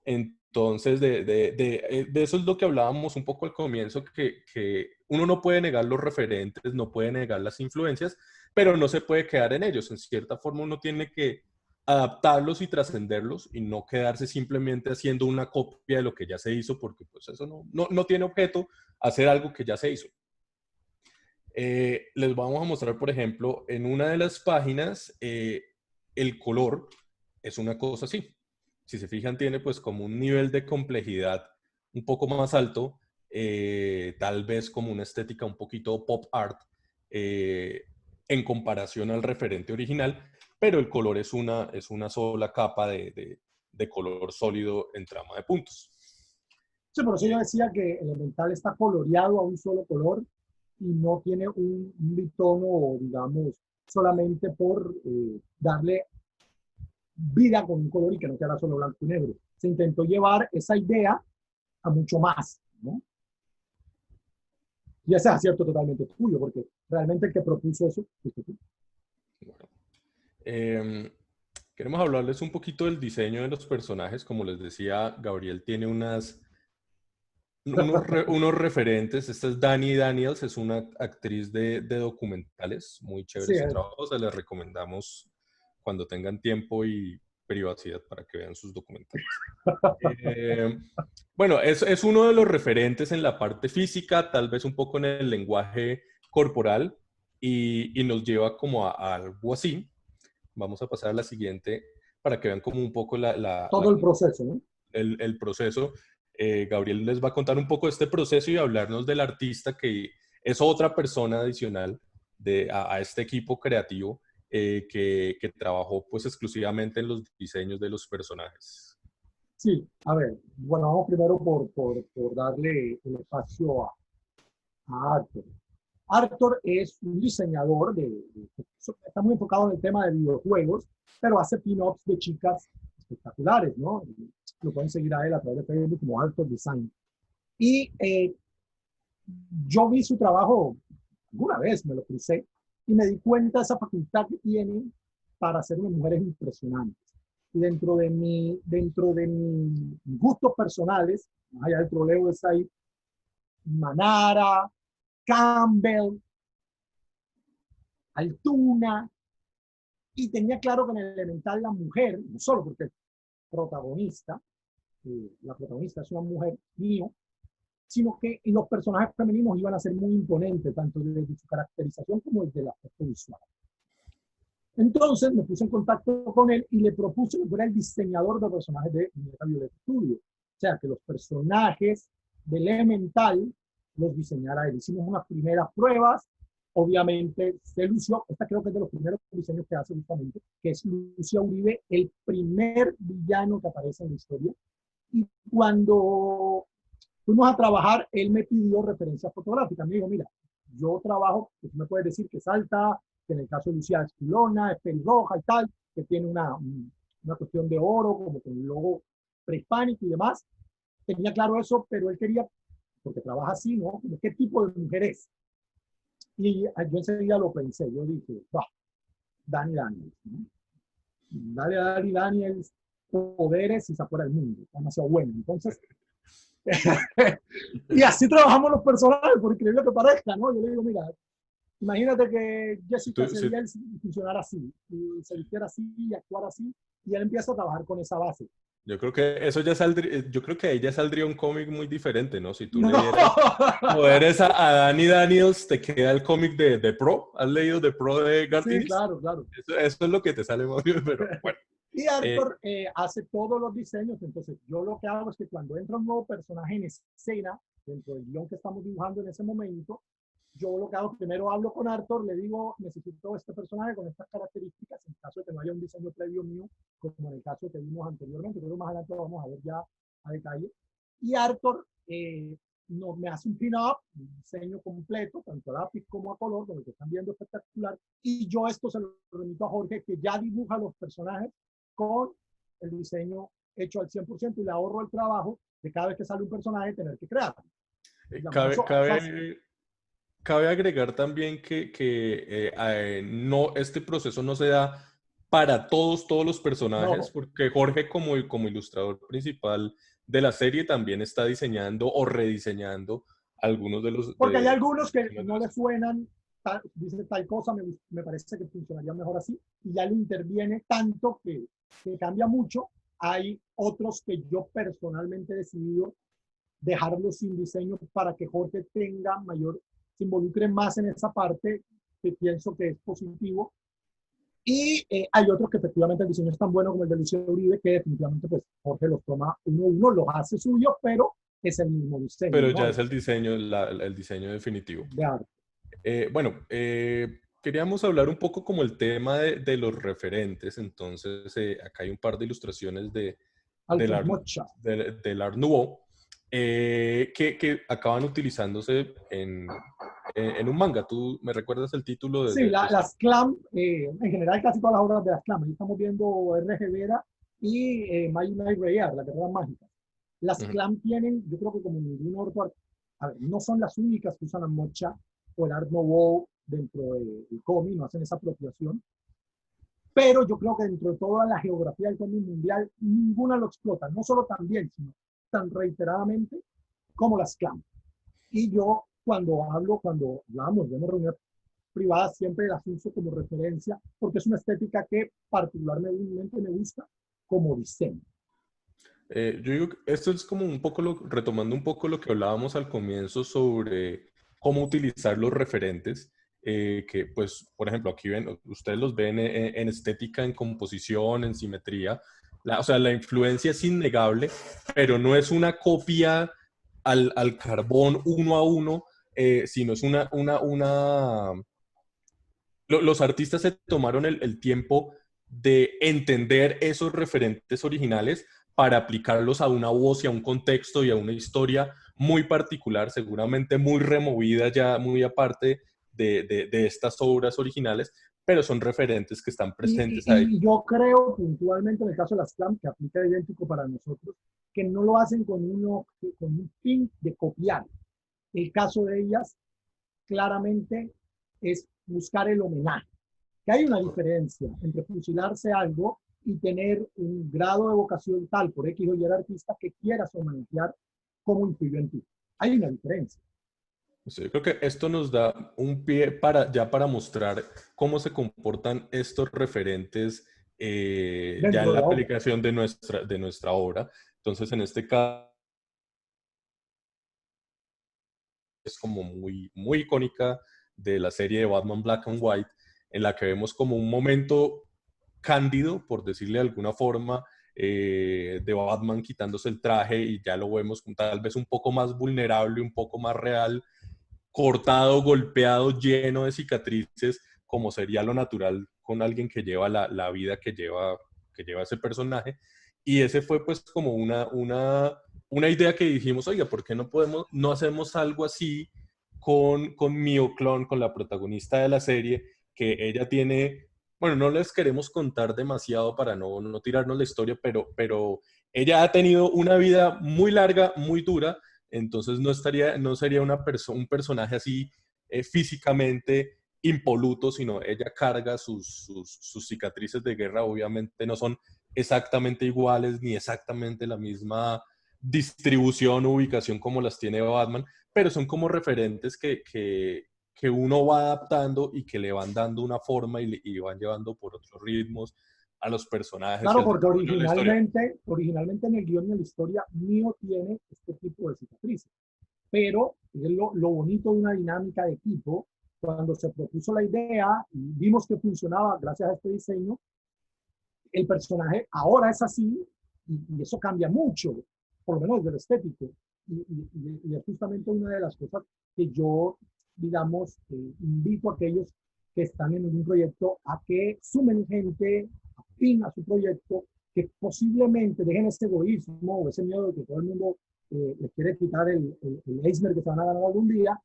Entonces, de eso es lo que hablábamos un poco al comienzo, que uno no puede negar los referentes, no puede negar las influencias, pero no se puede quedar en ellos. En cierta forma uno tiene que adaptarlos y trascenderlos y no quedarse simplemente haciendo una copia de lo que ya se hizo, porque pues eso no tiene objeto hacer algo que ya se hizo. Les vamos a mostrar, por ejemplo, en una de las páginas, el color es una cosa así. Si se fijan, tiene pues como un nivel de complejidad un poco más alto, tal vez como una estética un poquito pop art, en comparación al referente original, pero el color es una sola capa de color sólido en trama de puntos. Sí, por eso yo decía que Elemental está coloreado a un solo color y no tiene un bitono, digamos, solamente por darle vida con un color y que no quedara solo blanco y negro. Se intentó llevar esa idea a mucho más, ¿no? Y ese acierto totalmente tuyo, porque realmente el que propuso eso fuiste tú. Bueno, queremos hablarles un poquito del diseño de los personajes. Como les decía, Gabriel tiene unos referentes. Esta es Dani Daniels, es una actriz de documentales, muy chévere su trabajo, se les recomendamos cuando tengan tiempo y privacidad para que vean sus documentales. Bueno, es uno de los referentes en la parte física, tal vez un poco en el lenguaje corporal, y nos lleva como a algo así. Vamos a pasar a la siguiente para que vean como un poco todo el proceso, ¿no? El proceso. Gabriel les va a contar un poco de este proceso y hablarnos del artista, que es otra persona adicional a este equipo creativo, que trabajó pues exclusivamente en los diseños de los personajes. Sí, a ver, bueno, vamos primero por darle el espacio a Arthur. Arthur es un diseñador está muy enfocado en el tema de videojuegos, pero hace pin-ups de chicas espectaculares, ¿no? Lo pueden seguir a él a través de Facebook como Arthur Design. Y yo vi su trabajo alguna vez, me lo crucé, y me di cuenta de esa facultad que tiene para hacer unas mujeres impresionantes. Y dentro de mis gustos personales, más allá del troleo de ahí, Manara, Campbell, Altuna, y tenía claro que en el elemental la mujer, no solo porque protagonista, la protagonista es una mujer mío, sino que los personajes femeninos iban a ser muy imponentes, tanto desde su caracterización como desde el aspecto visual. Entonces me puse en contacto con él y le propuse que fuera el diseñador de personajes de Viñeta Violeta Studio. O sea, que los personajes de Elemental los diseñara él. Hicimos unas primeras pruebas, obviamente se lució, esta creo que es de los primeros diseños que hace justamente, que es Lucia Uribe, el primer villano que aparece en la historia. Y cuando fuimos a trabajar, él me pidió referencias fotográficas. Me dijo, mira, yo trabajo, pues me puedes decir que es alta, que en el caso de Lucía es pilona, es pelirroja y tal, que tiene una cuestión de oro, como con un logo prehispánico y demás. Tenía claro eso, pero él quería, porque trabaja así, ¿no? Como, ¿qué tipo de mujer es? Y yo enseguida lo pensé, yo dije, bah, Dani Daniels, ¿no? Dale a Dani Daniels poderes y se afuera del mundo, es demasiado bueno. Entonces, y así trabajamos los personajes, por increíble que parezca, ¿no? Yo le digo, mira, imagínate que Jessica Cediel funcionara así, y se vistiera así y actuara así, y él empieza a trabajar con esa base. Yo creo que eso ya saldría, yo creo que ahí ya saldría un cómic muy diferente, ¿no? Si tú le dieras poderes a Dani Daniels, te queda el cómic de Pro. ¿Has leído de Pro de Garth Ennis? Sí, claro, claro. Eso es lo que te sale más bien, pero bueno. Y Arthur hace todos los diseños, entonces yo lo que hago es que cuando entra un nuevo personaje en escena, dentro del guión que estamos dibujando en ese momento, yo lo que hago, primero hablo con Arthur, le digo, necesito este personaje con estas características, en caso de que no haya un diseño previo mío, como en el caso que vimos anteriormente, pero más adelante lo vamos a ver ya a detalle. Y Arthur me hace un pin-up, un diseño completo, tanto a lápiz como a color, como el que están viendo espectacular, y yo esto se lo remito a Jorge, que ya dibuja los personajes con el diseño hecho al 100% y le ahorro el trabajo de cada vez que sale un personaje tener que crearlo. Cabe agregar también que no, este proceso no se da para todos los personajes, no. Porque Jorge como ilustrador principal de la serie también está diseñando o rediseñando algunos de los... Porque hay algunos que no le suenan, dice tal cosa, me parece que funcionaría mejor así, y ya lo interviene tanto que cambia mucho. Hay otros que yo personalmente he decidido dejarlos sin diseño para que Jorge tenga se involucre más en esa parte, que pienso que es positivo. Y hay otros que efectivamente el diseño es tan bueno como el de Lucio Uribe, que definitivamente pues Jorge los toma uno a uno, los hace suyos, pero es el mismo diseño. Pero ¿no? Ya es el diseño, el diseño definitivo. Claro. Queríamos hablar un poco como el tema de los referentes. Entonces, acá hay un par de ilustraciones del Art Nouveau que acaban utilizándose en un manga. ¿Tú me recuerdas el título? Sí, las Clam, en general casi todas las obras de las Clam. Ahí estamos viendo R.G. Vera y Magic Knight Rayar, las guerreras mágicas. Las Clam tienen, yo creo que como ningún otro, a ver, no son las únicas que usan la mocha o el Art Nouveau dentro del cómic, no hacen esa apropiación. Pero yo creo que dentro de toda la geografía del cómic mundial, ninguna lo explota, no solo tan bien, sino tan reiteradamente como las Clam. Y yo, cuando hablamos de una reunión privada, siempre las uso como referencia, porque es una estética que particularmente me gusta como diseño. Yo digo que esto es como un poco retomando un poco lo que hablábamos al comienzo sobre cómo utilizar los referentes, que pues, por ejemplo, aquí ven, ustedes los ven en estética, en composición, en simetría. O sea, la influencia es innegable, pero no es una copia al carbón uno a uno, sino es los artistas se tomaron el tiempo de entender esos referentes originales para aplicarlos a una voz y a un contexto y a una historia muy particular, seguramente muy removida ya, muy aparte de estas obras originales, pero son referentes que están presentes ahí. Y yo creo puntualmente en el caso de las CLAM, que aplica idéntico para nosotros, que no lo hacen con un fin de copiar. El caso de ellas claramente es buscar el homenaje. Que hay una diferencia entre fusilarse algo y tener un grado de vocación tal por X o Y artista que quieras homenajear cómo influyó en ti. Hay una diferencia. Sí, yo creo que esto nos da un pie para mostrar cómo se comportan estos referentes ya en la aplicación de nuestra obra. Entonces, en este caso, es como muy, muy icónica de la serie de Batman Black and White, en la que vemos como un momento cándido, por decirle de alguna forma, de Batman quitándose el traje y ya lo vemos tal vez un poco más vulnerable, un poco más real, cortado, golpeado, lleno de cicatrices, como sería lo natural con alguien que lleva la vida que lleva ese personaje. Y ese fue pues como una idea que dijimos, oiga, ¿por qué no hacemos algo así con Mio Clon, con la protagonista de la serie, que ella tiene, bueno, no les queremos contar demasiado para no tirarnos la historia, pero ella ha tenido una vida muy larga, muy dura, entonces no sería un personaje así físicamente impoluto, sino ella carga sus cicatrices de guerra, obviamente no son exactamente iguales ni exactamente la misma distribución o ubicación como las tiene Batman, pero son como referentes que uno va adaptando y que le van dando una forma y van llevando por otros ritmos a los personajes. Claro, porque originalmente en el guión y en la historia Neo tiene este tipo de cicatrices, pero es lo bonito de una dinámica de equipo. Cuando se propuso la idea y vimos que funcionaba gracias a este diseño, el personaje ahora es así y eso cambia mucho, por lo menos de lo estético. Y es justamente una de las cosas que yo, digamos, invito a aquellos que están en un proyecto a que sumen gente afín a su proyecto, que posiblemente dejen ese egoísmo o ese miedo de que todo el mundo les quiere quitar el Eisner que se van a ganar algún día,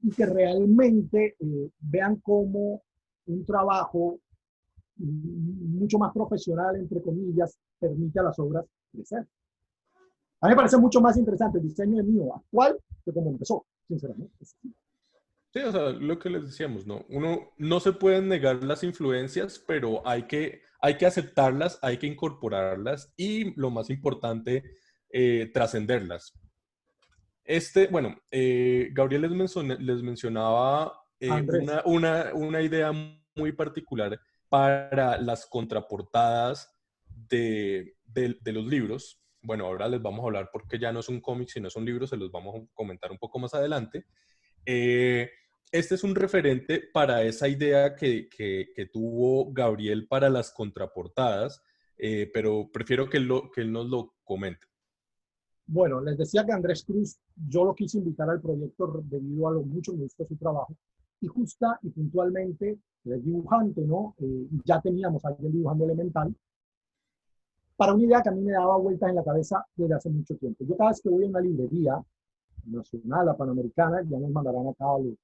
y que realmente vean como un trabajo mucho más profesional, entre comillas, permite a las obras crecer. A mí me parece mucho más interesante el diseño de Neo actual que como empezó, sinceramente. Sí, o sea, lo que les decíamos, ¿no? Uno no se pueden negar las influencias, pero hay que aceptarlas, hay que incorporarlas y, lo más importante, trascenderlas. Bueno, Gabriel les mencionaba una idea muy particular para las contraportadas de los libros. Bueno, ahora les vamos a hablar porque ya no es un cómic, sino es un libro, se los vamos a comentar un poco más adelante. Este es un referente para esa idea que tuvo Gabriel para las contraportadas, pero prefiero que él nos lo comente. Bueno, les decía que Andrés Cruz, yo lo quise invitar al proyecto debido a lo mucho que me gustó su trabajo. Y justa y puntualmente, el dibujante, ¿no? Ya teníamos a alguien dibujando Elemental, para una idea que a mí me daba vueltas en la cabeza desde hace mucho tiempo. Yo cada vez que voy a una librería nacional, la panamericana, ya nos mandarán acá el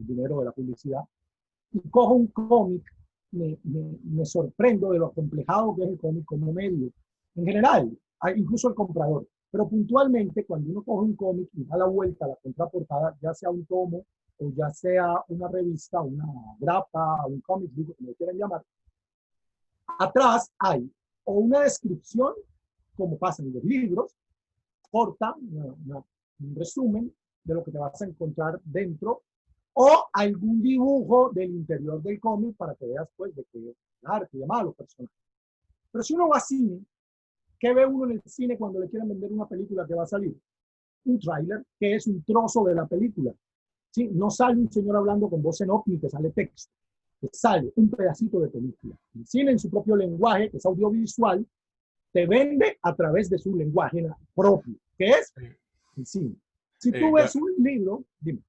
dinero de la publicidad, y cojo un cómic, me sorprendo de lo acomplejado que es el cómic como medio. En general, incluso el comprador. Pero puntualmente, cuando uno coge un cómic y da la vuelta a la contraportada, ya sea un tomo o ya sea una revista, una grapa, un cómic, como quieran llamar, atrás hay o una descripción, como pasa en los libros, corta, un resumen de lo que te vas a encontrar dentro, o algún dibujo del interior del cómic para que veas pues de qué arte y demás los personajes. Pero si uno va a cine, ¿qué ve uno en el cine cuando le quieren vender una película que va a salir? Un tráiler, que es un trozo de la película. ¿Sí? No sale un señor hablando con voz en off ni te sale texto. Te sale un pedacito de película. El cine en su propio lenguaje, que es audiovisual, te vende a través de su lenguaje propio, que es el cine. Si tú ves un libro, dime.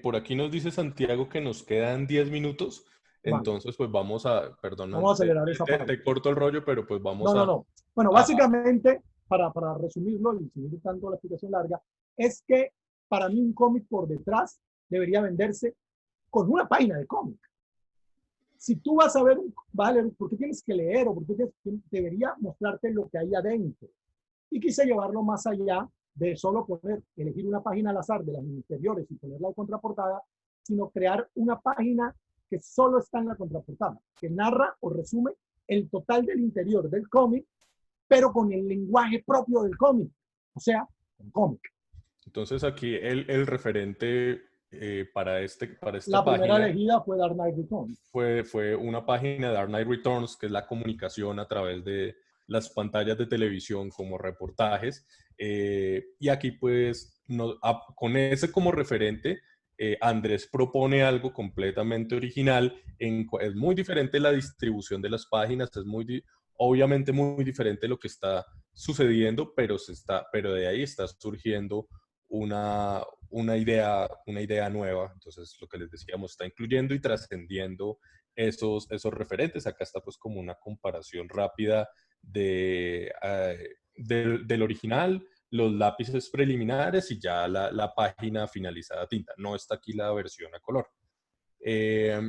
Por aquí nos dice Santiago que nos quedan 10 minutos. Entonces, pues vamos a, perdón, vamos a acelerar esa parte. Te corto el rollo, pero pues vamos No. Bueno, Ah, básicamente, para resumirlo y sin ir tanto la explicación larga, es que para mí un cómic por detrás debería venderse con una página de cómic. Si tú vas a ver, vas a leer, ¿por qué tienes que leer o por qué debería mostrarte lo que hay adentro? Y quise llevarlo más allá de solo poner, elegir una página al azar de las interiores y ponerla de contraportada, sino crear una página que solo está en la contraportada, que narra o resume el total del interior del cómic, pero con el lenguaje propio del cómic, o sea, con cómic. entonces aquí el referente para esta La primera página elegida fue Dark Knight Returns. fue una página de Dark Knight Returns, que es la comunicación a través de las pantallas de televisión como reportajes. Y aquí pues con ese como referente, Andrés propone algo completamente original. Es muy diferente la distribución de las páginas, obviamente muy diferente lo que está sucediendo, pero de ahí está surgiendo una idea nueva. Entonces, lo que les decíamos, está incluyendo y trascendiendo esos referentes. Acá está pues como una comparación rápida del original, los lápices preliminares y ya la página finalizada a tinta. No está aquí la versión a color. Eh,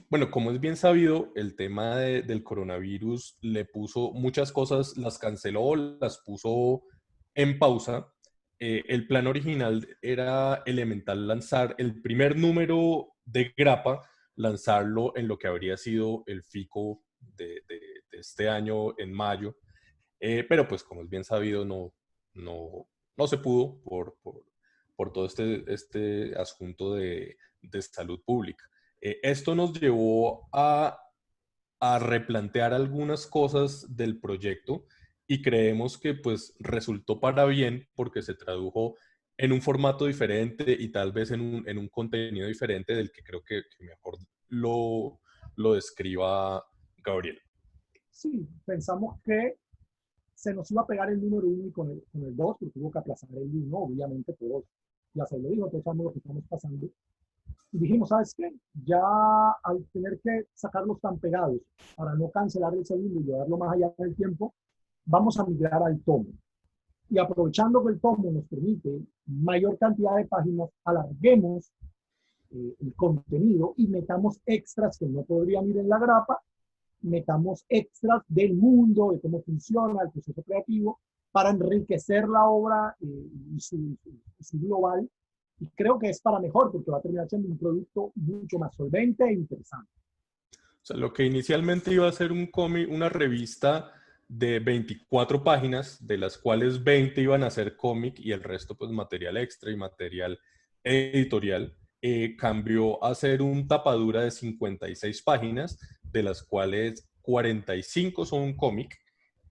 bueno, como es bien sabido, el tema del coronavirus le puso muchas cosas, las canceló, las puso en pausa. El plan original era elemental lanzar el primer número de grapa, lanzarlo en lo que habría sido el FICO de este año en mayo. Pero pues como es bien sabido, no se pudo por todo este asunto de salud pública. Esto nos llevó a replantear algunas cosas del proyecto y creemos que pues resultó para bien porque se tradujo en un formato diferente y tal vez en un contenido diferente del que creo que mejor lo describa Gabriel. Sí, pensamos que se nos iba a pegar el número 1 y con el 2, porque tuvo que aplazar el 1, obviamente todos, ya se lo dijo, todos sabemos lo que estamos pasando. Y dijimos, ¿sabes qué? Ya al tener que sacarlos tan pegados para no cancelar el segundo y llevarlo más allá del tiempo, vamos a migrar al tomo. Y aprovechando que el tomo nos permite mayor cantidad de páginas, alarguemos el contenido y metamos extras que no podrían ir en la grapa, metamos extras del mundo, de cómo funciona el proceso creativo, para enriquecer la obra y su global. Y creo que es para mejor, porque va a terminar siendo un producto mucho más solvente e interesante. O sea, lo que inicialmente iba a ser un cómic, una revista de 24 páginas, de las cuales 20 iban a ser cómic y el resto pues material extra y material editorial, cambió a ser un tapadura de 56 páginas, de las cuales 45 son cómic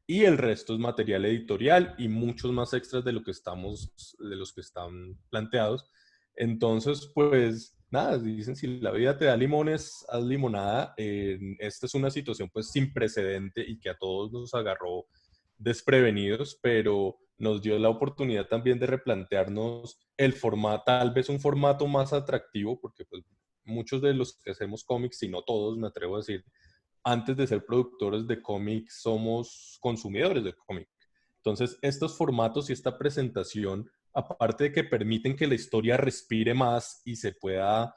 y el resto es material editorial y muchos más extras de los que están planteados. Entonces, pues nada, dicen, si la vida te da limones, haz limonada. Esta es una situación pues sin precedente y que a todos nos agarró desprevenidos, pero nos dio la oportunidad también de replantearnos el formato, tal vez un formato más atractivo, porque pues muchos de los que hacemos cómics, si no todos, me atrevo a decir, antes de ser productores de cómics, somos consumidores de cómic. Entonces, estos formatos y esta presentación, aparte de que permiten que la historia respire más y se pueda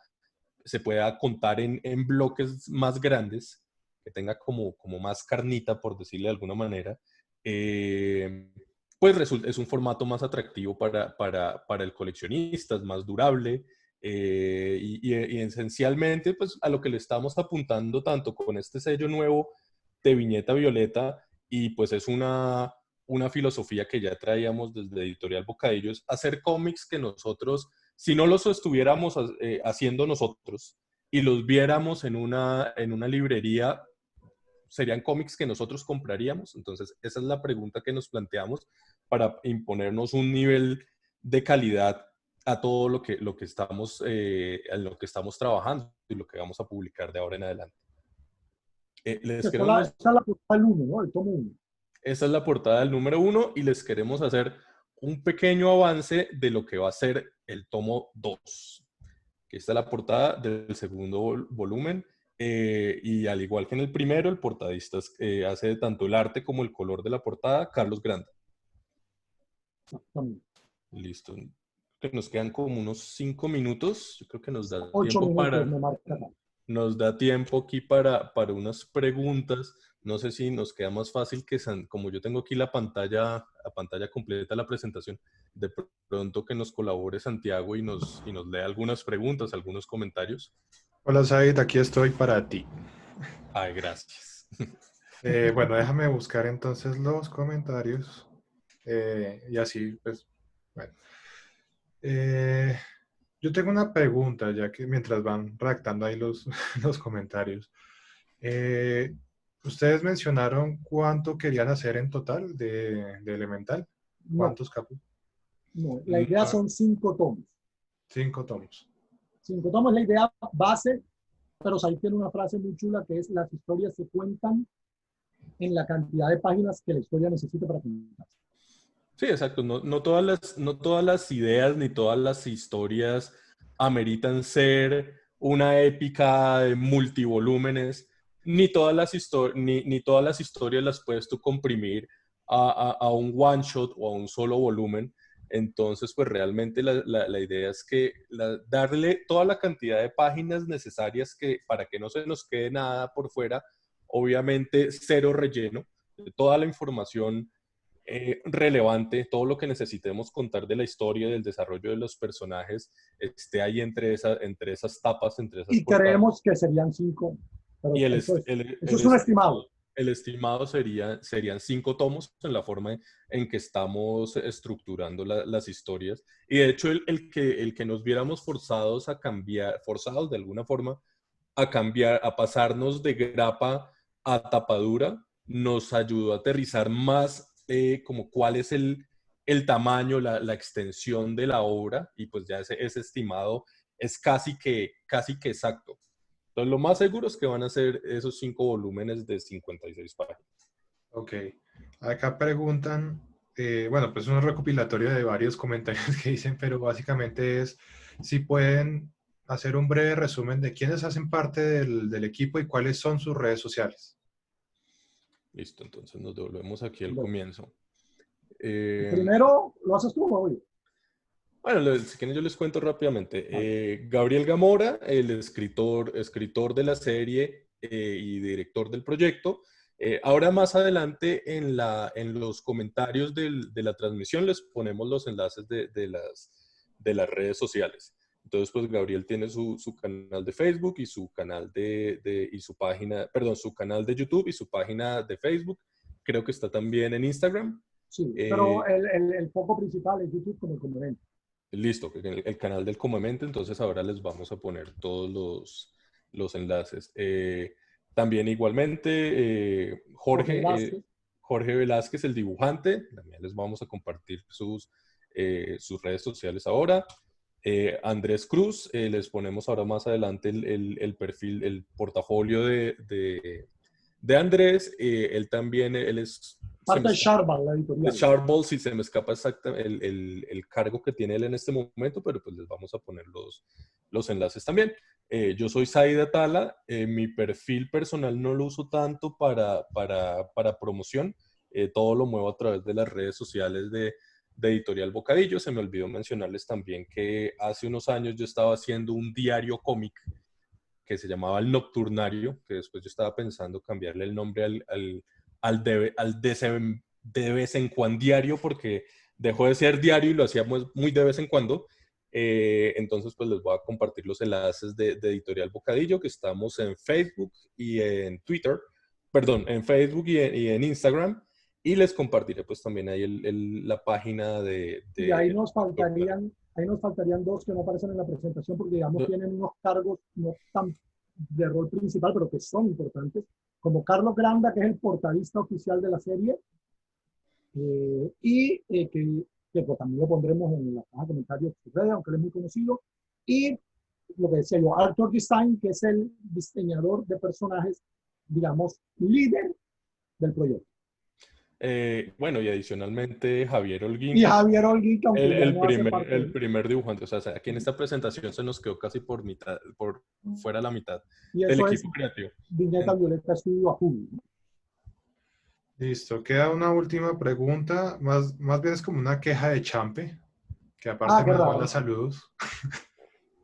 contar en bloques más grandes, que tenga como más carnita, por decirle de alguna manera, pues resulta, es un formato más atractivo para el coleccionista, es más durable, y esencialmente pues a lo que le estamos apuntando tanto con este sello nuevo de Viñeta Violeta, y pues es una filosofía que ya traíamos desde Editorial Bocadillos, hacer cómics que nosotros, si no los estuviéramos haciendo nosotros y los viéramos en una librería, serían cómics que nosotros compraríamos. Entonces, esa es la pregunta que nos planteamos para imponernos un nivel de calidad a todo en lo que estamos trabajando y lo que vamos a publicar de ahora en adelante. Les queremos, Esta es la portada del 1, ¿no? El tomo 1. esa es la portada del número 1 y les queremos hacer un pequeño avance de lo que va a ser el tomo 2. Aquí está la portada del segundo volumen Y al igual que en el primero, el portadista hace tanto el arte como el color de la portada, Carlos Granda. Exactamente. Listo. Que nos quedan como unos 5 minutos. Yo creo que nos da 8 tiempo minutos me marca acá. nos da tiempo aquí para unas preguntas. No sé si nos queda más fácil que, como yo tengo aquí la pantalla completa de la presentación, de pronto que nos colabore Santiago y nos lea algunas preguntas, algunos comentarios. Hola Said, aquí estoy para ti. Ay, gracias. Bueno, déjame buscar entonces los comentarios y así, pues, bueno. Yo tengo una pregunta, ya que mientras van redactando ahí los, los comentarios. Eh, Ustedes mencionaron cuánto querían hacer en total de Elemental. No, ¿Cuántos capítulos? no. La idea son 5 tomos. 5 tomos. 5 tomos es la idea base, pero ahí tiene una frase muy chula que es: las historias se cuentan en la cantidad de páginas que la historia necesita para contarse. Sí, exacto. No todas las ideas ni todas las historias ameritan ser una épica de multivolúmenes, ni todas las historias las puedes tú comprimir a un one shot o a un solo volumen. Entonces, pues realmente la idea es que darle toda la cantidad de páginas necesarias para que no se nos quede nada por fuera, obviamente cero relleno, toda la información relevante, todo lo que necesitemos contar de la historia, del desarrollo de los personajes, esté ahí entre esas tapas, entre esas Y portadas. creemos que serían 5, pero Y eso es un estimado. el estimado serían 5 tomos en la forma en que estamos estructurando las historias. Y de hecho, el que nos viéramos forzados a cambiar, forzados de alguna forma a cambiar, a pasarnos de grapa a tapadura, nos ayudó a aterrizar más como cuál es el tamaño, la extensión de la obra, y pues ya ese estimado es casi que exacto. Entonces, lo más seguro es que van a ser esos 5 volúmenes de 56 páginas. Ok. Acá preguntan, bueno, pues un recopilatorio de varios comentarios que dicen, pero básicamente es si pueden hacer un breve resumen de quiénes hacen parte del equipo y cuáles son sus redes sociales. Listo, entonces nos devolvemos aquí al Bueno, comienzo. primero, ¿lo haces tú o voy? Bueno, si quieren yo les cuento rápidamente. Gabriel Gamora, el escritor de la serie y director del proyecto. Ahora más adelante en los comentarios de la transmisión les ponemos los enlaces de las redes sociales. Entonces, pues Gabriel tiene su canal de Facebook y su canal y su página, perdón, su canal de YouTube y su página de Facebook. Creo que está también en Instagram. Sí, pero Eh, el foco principal es YouTube como el componente. Listo, el canal del Comamente, entonces ahora les vamos a poner todos los enlaces. También igualmente Jorge Velázquez. Jorge Velázquez, el dibujante, también les vamos a compartir sus redes sociales ahora. Andrés Cruz, les ponemos ahora más adelante el perfil, el portafolio de Andrés. Él también, él es... Parte de Sharbal, la De editorial. Charbol, si se me escapa exactamente el cargo que tiene él en este momento, pero pues les vamos a poner los enlaces también. Yo soy Said Atala, mi perfil personal no lo uso tanto para promoción, todo lo muevo a través de las redes sociales de Editorial Bocadillo. Se me olvidó mencionarles también que hace unos años yo estaba haciendo un diario cómic que se llamaba El Nocturnario, que después yo estaba pensando cambiarle el nombre de vez en cuando diario, porque dejó de ser diario y lo hacíamos muy de vez en cuando. Entonces, pues les voy a compartir los enlaces de Editorial Bocadillo, que estamos en Facebook y en Twitter, perdón, en Facebook y en Instagram, y les compartiré pues también ahí la página Y ahí nos faltarían 2 que no aparecen en la presentación porque, digamos, tienen unos cargos no tan de rol principal, pero que son importantes, como Carlos Granda, que es el portadista oficial de la serie, que pues, también lo pondremos en la caja de comentarios de redes, aunque él es muy conocido, y lo que decía yo, Arthur Design, que es el diseñador de personajes, digamos, líder del proyecto. Bueno, y adicionalmente Javier Holguín, Y Javier Holguín, que aunque ya no hace parte el primer dibujante. O sea, aquí en esta presentación se nos quedó casi por mitad, por fuera la mitad y del eso es equipo creativo. Viñeta Violeta Estudio a full, ¿no? Listo, queda una última pregunta, más bien es como una queja de Champe, que Ah, aparte qué nos raro. manda saludos.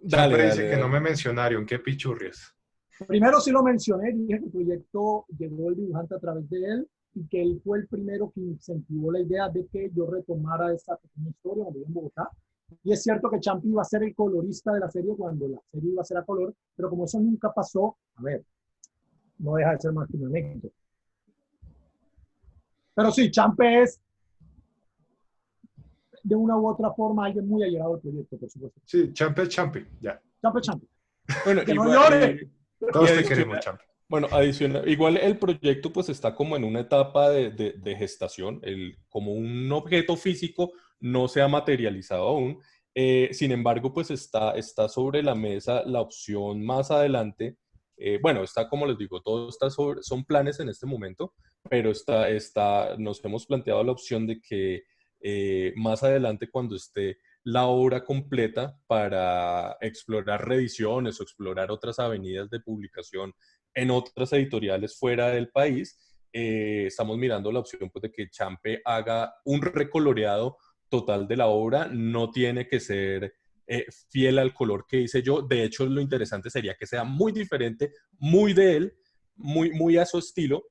Dale, Champe dale, dice que no me dale. mencionaron, qué pichurrias. Primero sí lo mencioné, dije que el proyecto llegó el dibujante a través de él y que él fue el primero que incentivó la idea de que yo retomara esta pequeña historia cuando yo en Bogotá. Y es cierto que Champi iba a ser el colorista de la serie cuando la serie iba a ser a color, pero como eso nunca pasó, a ver, no deja de ser más que un anécdota. Pero sí, Champe es de una u otra forma alguien muy allegado al proyecto, por supuesto. Sí, Champe es Champe, ya. Champe, Champe. Bueno, Que no igual, llore. y Todos te queremos, adicional, Champe. bueno, adicional, igual el proyecto pues está como en una etapa de gestación, como un objeto físico no se ha materializado aún. Sin embargo, pues está sobre la mesa la opción más adelante. Bueno, está como les digo, todo está sobre, son planes en este momento, pero nos hemos planteado la opción de que más adelante cuando esté la obra completa para explorar reediciones o explorar otras avenidas de publicación en otras editoriales fuera del país, estamos mirando la opción pues, de que Champe haga un recoloreado total de la obra, no tiene que ser fiel al color que hice yo, de hecho lo interesante sería que sea muy diferente, muy de él, muy a su estilo,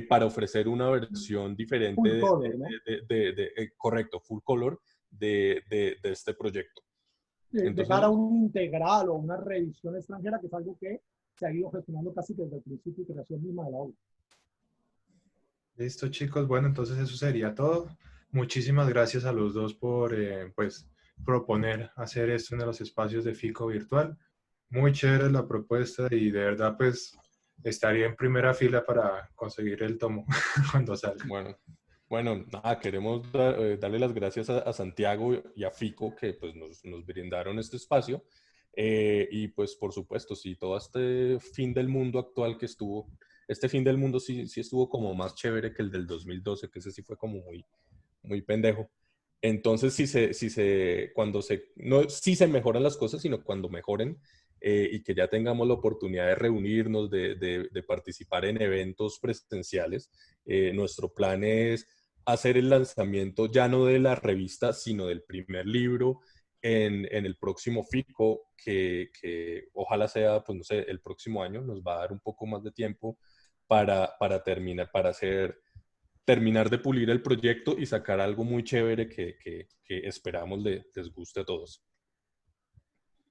para ofrecer una versión diferente Full color, ¿no? correcto, full color, de este proyecto. De Entonces, cara a un integral o una revisión extranjera, que es algo que se ha ido gestionando casi desde el principio y creación misma de la obra. Listo, chicos. Bueno, entonces eso sería todo. Muchísimas gracias a los dos por pues, proponer hacer esto en los espacios de FICO virtual. Muy chévere la propuesta y de verdad pues estaría en primera fila para conseguir el tomo cuando salga. bueno, nada, queremos darle las gracias a Santiago y a Fico que pues, nos brindaron este espacio. Y pues por supuesto, sí, todo este fin del mundo actual que estuvo, este fin del mundo sí estuvo como más chévere que el del 2012, que ese sí fue como muy pendejo. Entonces, no si se mejoran las cosas, sino cuando mejoren y que ya tengamos la oportunidad de reunirnos, de participar en eventos presenciales, nuestro plan es hacer el lanzamiento ya no de la revista, sino del primer libro en el próximo FICO, que ojalá sea, pues no sé, el próximo año, nos va a dar un poco más de tiempo para terminar, terminar de pulir el proyecto y sacar algo muy chévere que esperamos les guste a todos.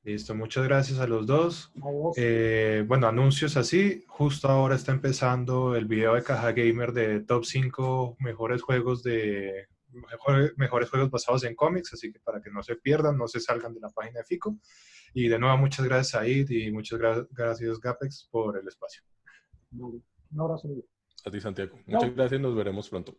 Listo, muchas gracias a los dos. A vos. Bueno, anuncios así. Justo ahora está empezando el video de Caja Gamer de top 5 mejores juegos mejores juegos basados en cómics, así que para que no se pierdan, no se salgan de la página de FICO. Y de nuevo, muchas gracias a Id y muchas gracias Gapex por el espacio. Un abrazo. A ti, Santiago. Chao. Muchas gracias, nos veremos pronto.